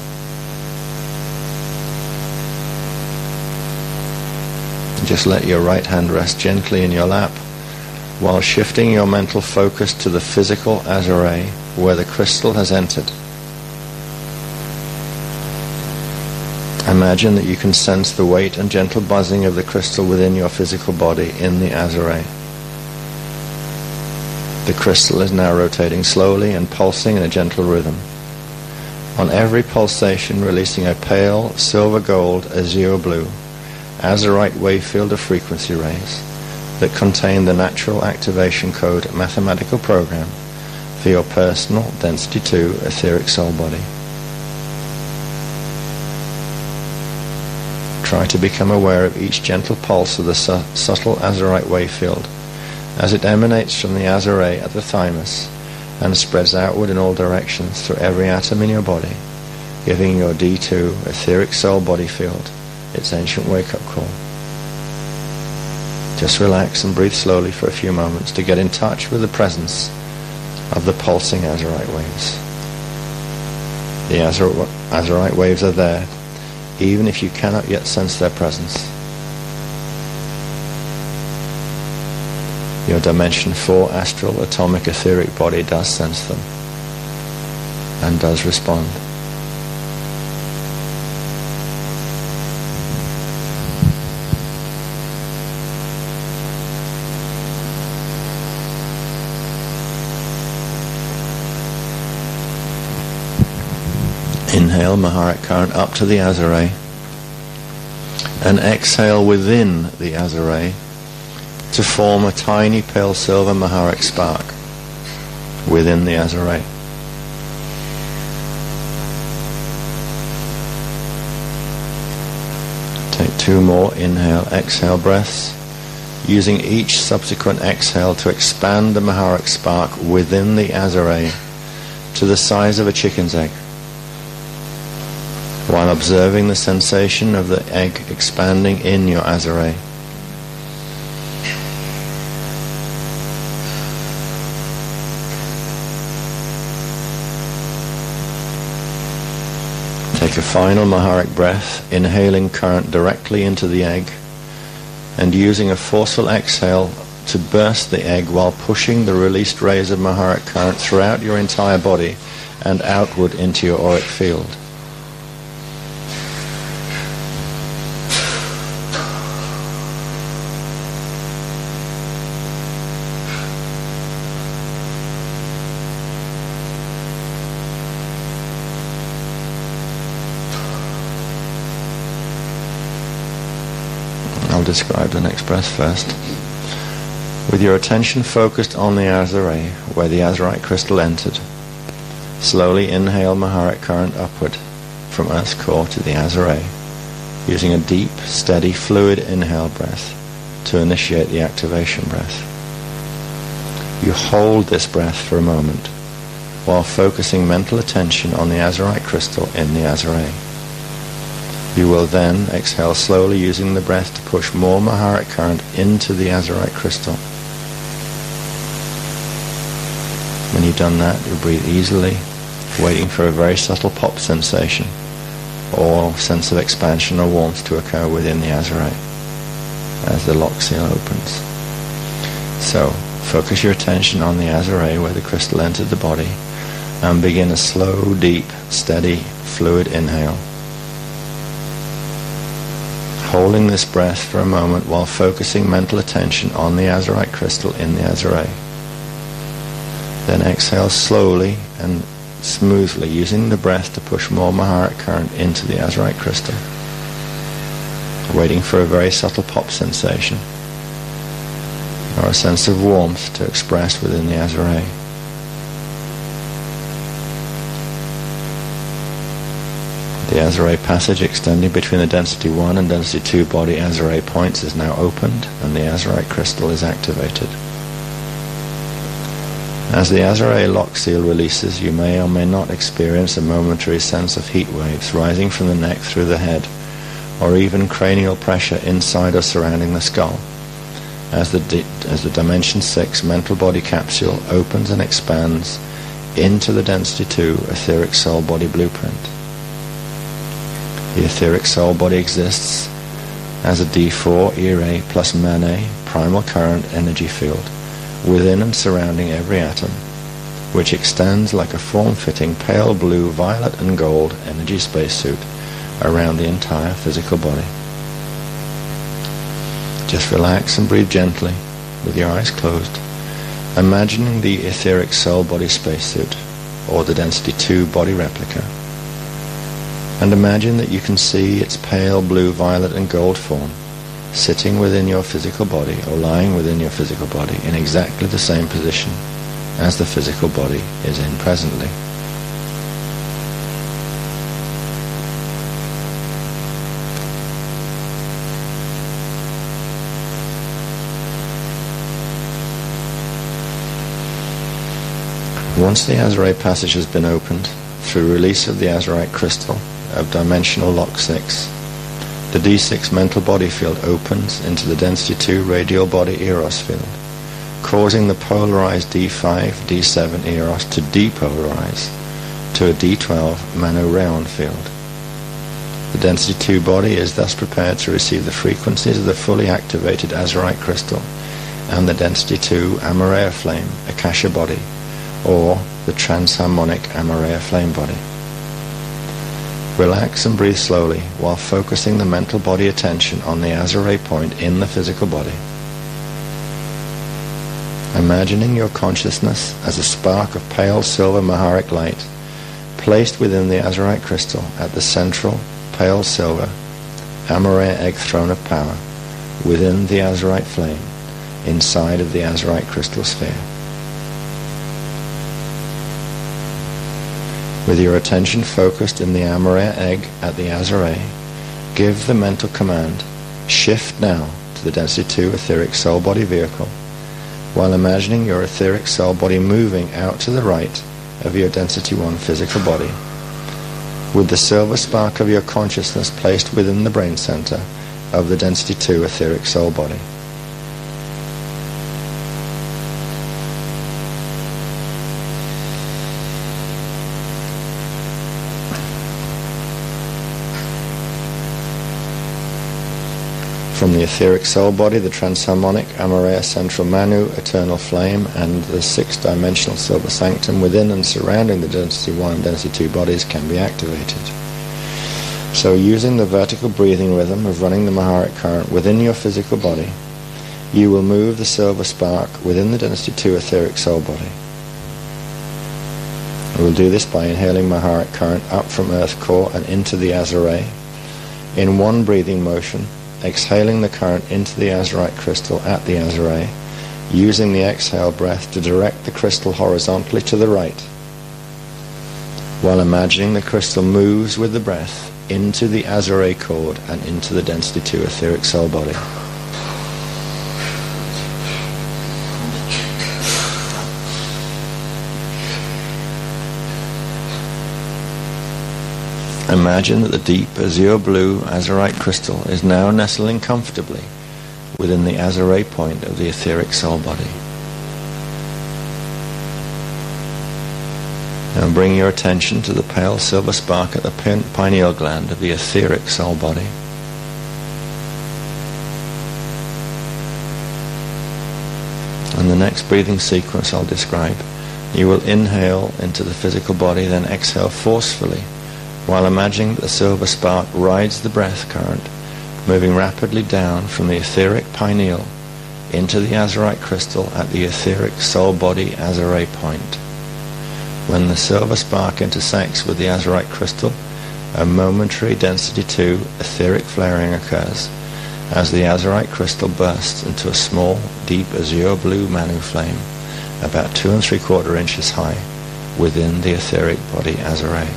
Just let your right hand rest gently in your lap while shifting your mental focus to the physical Azure where the crystal has entered. Imagine that you can sense the weight and gentle buzzing of the crystal within your physical body in the Azure. The crystal is now rotating slowly and pulsing in a gentle rhythm. On every pulsation, releasing a pale, silver gold, azure blue, azurite wave field of frequency rays that contain the natural activation code mathematical program for your personal density 2 etheric soul body. Try to become aware of each gentle pulse of the subtle azurite wave field as it emanates from the Azure at the thymus and spreads outward in all directions through every atom in your body, giving your D2 etheric soul body field its ancient wake-up call. Just relax and breathe slowly for a few moments to get in touch with the presence of the pulsing Azurite waves. The Azurite waves are there, even if you cannot yet sense their presence. Your Dimension 4 astral atomic etheric body does sense them and does respond. Inhale Maharic current up to the Azure and exhale within the Azure to form a tiny pale silver Maharic spark within the Azure. Take 2 more inhale, exhale breaths, using each subsequent exhale to expand the Maharic spark within the Azure to the size of a chicken's egg, while observing the sensation of the egg expanding in your Azure. Take a final Maharic breath, inhaling current directly into the egg and using a forceful exhale to burst the egg while pushing the released rays of Maharic current throughout your entire body and outward into your auric field. I'll describe the next breath first. With your attention focused on the Azure, where the Azurite crystal entered, slowly inhale Maharic current upward from Earth's core to the Azure, using a deep, steady, fluid inhale breath to initiate the activation breath. You hold this breath for a moment while focusing mental attention on the Azurite crystal in the Azure. You will then exhale slowly, using the breath to push more Maharic current into the Azurite crystal. When you've done that, you breathe easily, waiting for a very subtle pop sensation or sense of expansion or warmth to occur within the Azurite as the lock seal opens. So, focus your attention on the Azure where the crystal entered the body and begin a slow, deep, steady, fluid inhale. Holding this breath for a moment while focusing mental attention on the Azurite crystal in the Azure. Then exhale slowly and smoothly, using the breath to push more Maharic current into the Azurite crystal, waiting for a very subtle pop sensation or a sense of warmth to express within the Azure. The Azure passage extending between the density 1 and density 2 body Azure points is now opened and the Azurite crystal is activated. As the Azure lock seal releases, you may or may not experience a momentary sense of heat waves rising from the neck through the head, or even cranial pressure inside or surrounding the skull, as the Dimension 6 mental body capsule opens and expands into the density 2 etheric soul body blueprint. The etheric soul body exists as a D4 Irae plus Mane primal current energy field within and surrounding every atom, which extends like a form-fitting pale blue, violet and gold energy spacesuit around the entire physical body. Just relax and breathe gently with your eyes closed, imagining the etheric soul body spacesuit or the density 2 body replica. And imagine that you can see its pale blue, violet and gold form sitting within your physical body or lying within your physical body in exactly the same position as the physical body is in presently. Once the Azure passage has been opened, through release of the Azurite crystal of dimensional lock 6, the D6 mental body field opens into the density 2 radial body Eros field, causing the polarized D5, D7 Eros to depolarize to a D12 Mano-Rayon field. The density 2 body is thus prepared to receive the frequencies of the fully activated Azurite crystal and the density 2 Amareya flame Akasha body, or the transharmonic Amareya flame body. Relax and breathe slowly while focusing the mental body attention on the Azure point in the physical body. Imagining your consciousness as a spark of pale silver Maharic light placed within the Azurite crystal at the central pale silver Amareya egg throne of power within the Azurite flame inside of the Azurite crystal sphere. With your attention focused in the Amareya egg at the Azure, give the mental command, shift now to the density 2 etheric soul body vehicle, while imagining your etheric soul body moving out to the right of your density 1 physical body, with the silver spark of your consciousness placed within the brain center of the density 2 etheric soul body. From the etheric soul body, the transharmonic Amareya central Manu, eternal flame, and the 6-dimensional silver sanctum within and surrounding the density 1 and density 2 bodies can be activated. So using the vertical breathing rhythm of running the Maharic current within your physical body, you will move the silver spark within the density 2 etheric soul body. We will do this by inhaling Maharic current up from earth core and into the Azure in one breathing motion, exhaling the current into the Azurite crystal at the Azure, using the exhale breath to direct the crystal horizontally to the right, while imagining the crystal moves with the breath into the Azure cord and into the density 2 etheric soul body. Imagine that the deep azure blue Azurite crystal is now nestling comfortably within the Azure point of the etheric soul body. Now bring your attention to the pale silver spark at the pineal gland of the etheric soul body. In the next breathing sequence I'll describe, you will inhale into the physical body, then exhale forcefully, while imagining that the silver spark rides the breath current, moving rapidly down from the etheric pineal into the Azurite crystal at the etheric soul body Azure point. When the silver spark intersects with the Azurite crystal, a momentary density 2 etheric flaring occurs as the Azurite crystal bursts into a small, deep azure blue Manu flame about 2 3/4 inches high within the etheric body Azure.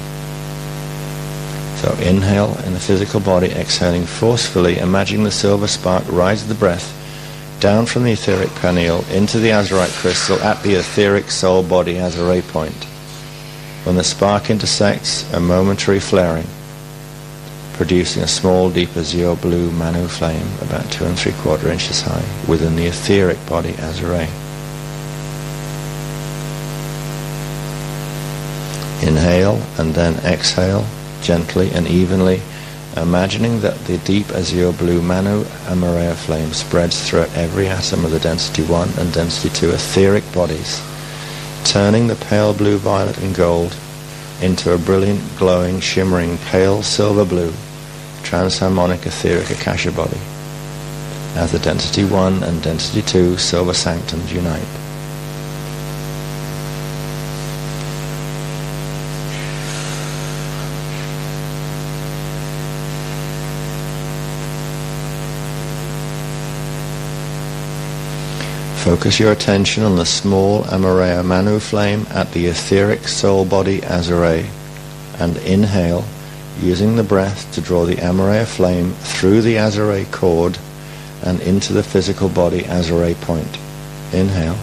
So inhale in the physical body, exhaling forcefully, imagining the silver spark rides the breath down from the etheric pineal into the Azurite crystal at the etheric soul body Azure point. When the spark intersects, a momentary flaring, producing a small, deep azure blue Manu flame about 2 3/4 inches high within the etheric body Azure. Inhale and then exhale gently and evenly, imagining that the deep azure blue Manu Amareya flame spreads throughout every atom of the density 1 and density 2 etheric bodies, turning the pale blue, violet and gold into a brilliant, glowing, shimmering, pale silver blue transharmonic etheric Akasha body as the density 1 and density 2 silver sanctums unite. Focus your attention on the small Amareya Manu flame at the etheric soul body Azure, and inhale, using the breath to draw the Amareya flame through the Azure cord and into the physical body Azure point. Inhale.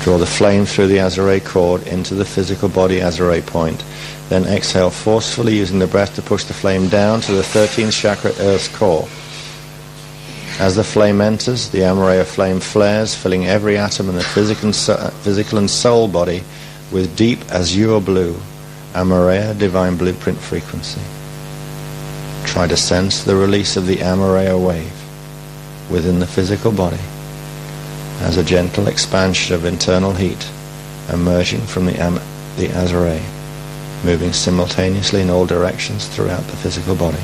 Draw the flame through the Azure cord into the physical body Azure point. Then exhale forcefully using the breath to push the flame down to the 13th chakra, Earth's core. As the flame enters, the Amaraya flame flares, filling every atom in the physical and soul body with deep azure blue, Amaraya divine blueprint frequency. Try to sense the release of the Amaraya wave within the physical body as a gentle expansion of internal heat emerging from the Azure, moving simultaneously in all directions throughout the physical body.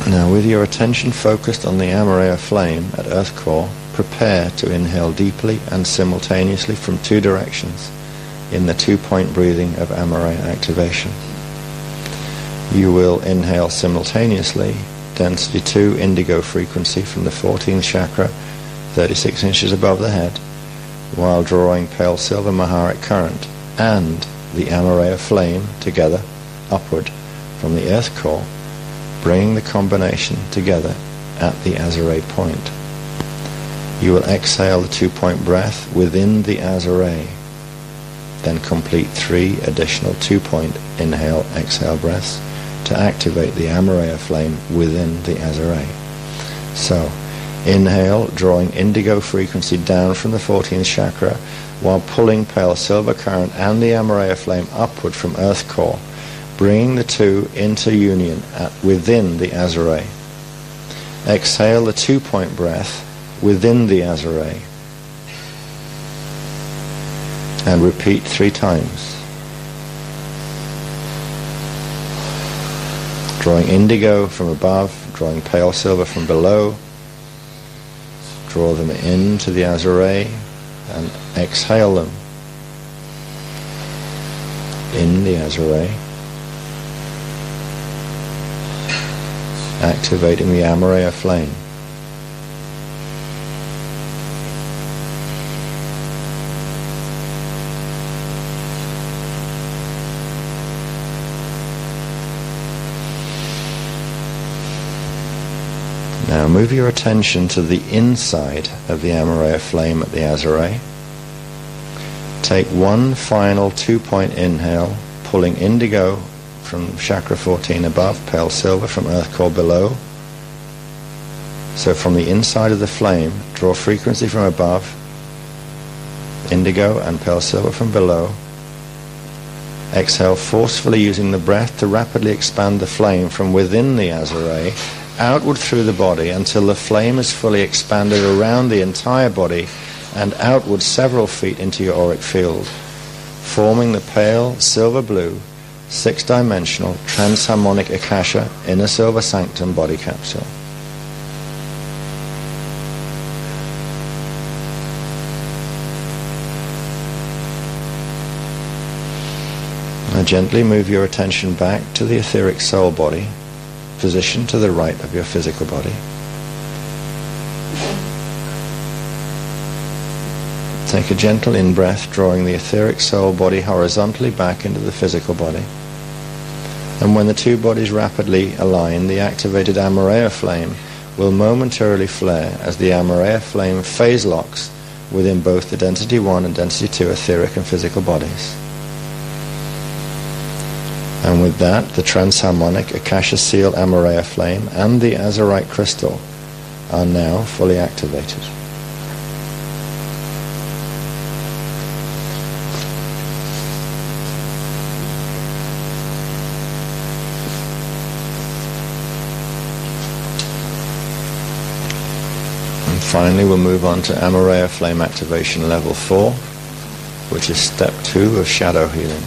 Now, with your attention focused on the Amaraya flame at Earth Core, prepare to inhale deeply and simultaneously from two directions in the two-point breathing of Amaraya activation. You will inhale simultaneously density 2 indigo frequency from the 14th chakra, 36 inches above the head, while drawing pale silver Maharic current and the Amaraya flame together upward from the Earth Core, bringing the combination together at the Azure point. You will exhale the two-point breath within the Azure, then complete 3 additional two-point inhale-exhale breaths to activate the Amaraya flame within the Azure. So, inhale, drawing indigo frequency down from the 14th chakra, while pulling pale silver current and the Amaraya flame upward from Earth Core, bringing the two into union within the Azure. Exhale the two-point breath within the Azure. And repeat 3 times. Drawing indigo from above, drawing pale silver from below. Draw them into the Azure and exhale them in the Azure, activating the Amaraya flame. Now move your attention to the inside of the Amaraya flame at the Azure. Take one final two-point inhale, pulling indigo from chakra 14 above, pale silver from Earth Core below. So from the inside of the flame, draw frequency from above, indigo and pale silver from below. Exhale forcefully using the breath to rapidly expand the flame from within the Azure outward through the body until the flame is fully expanded around the entire body and outward several feet into your auric field, forming the pale silver blue 6-dimensional transharmonic Akasha inner silver sanctum body capsule. Now gently move your attention back to the etheric soul body, positioned to the right of your physical body. Take a gentle in-breath, drawing the etheric soul body horizontally back into the physical body. And when the two bodies rapidly align, the activated Amaraya flame will momentarily flare as the Amaraya flame phase locks within both the density 1 and density 2 etheric and physical bodies. And with that, the transharmonic Akasha Seal Amaraya flame and the azurite crystal are now fully activated. And finally, we'll move on to Amaraya flame activation level 4, which is step 2 of shadow healing.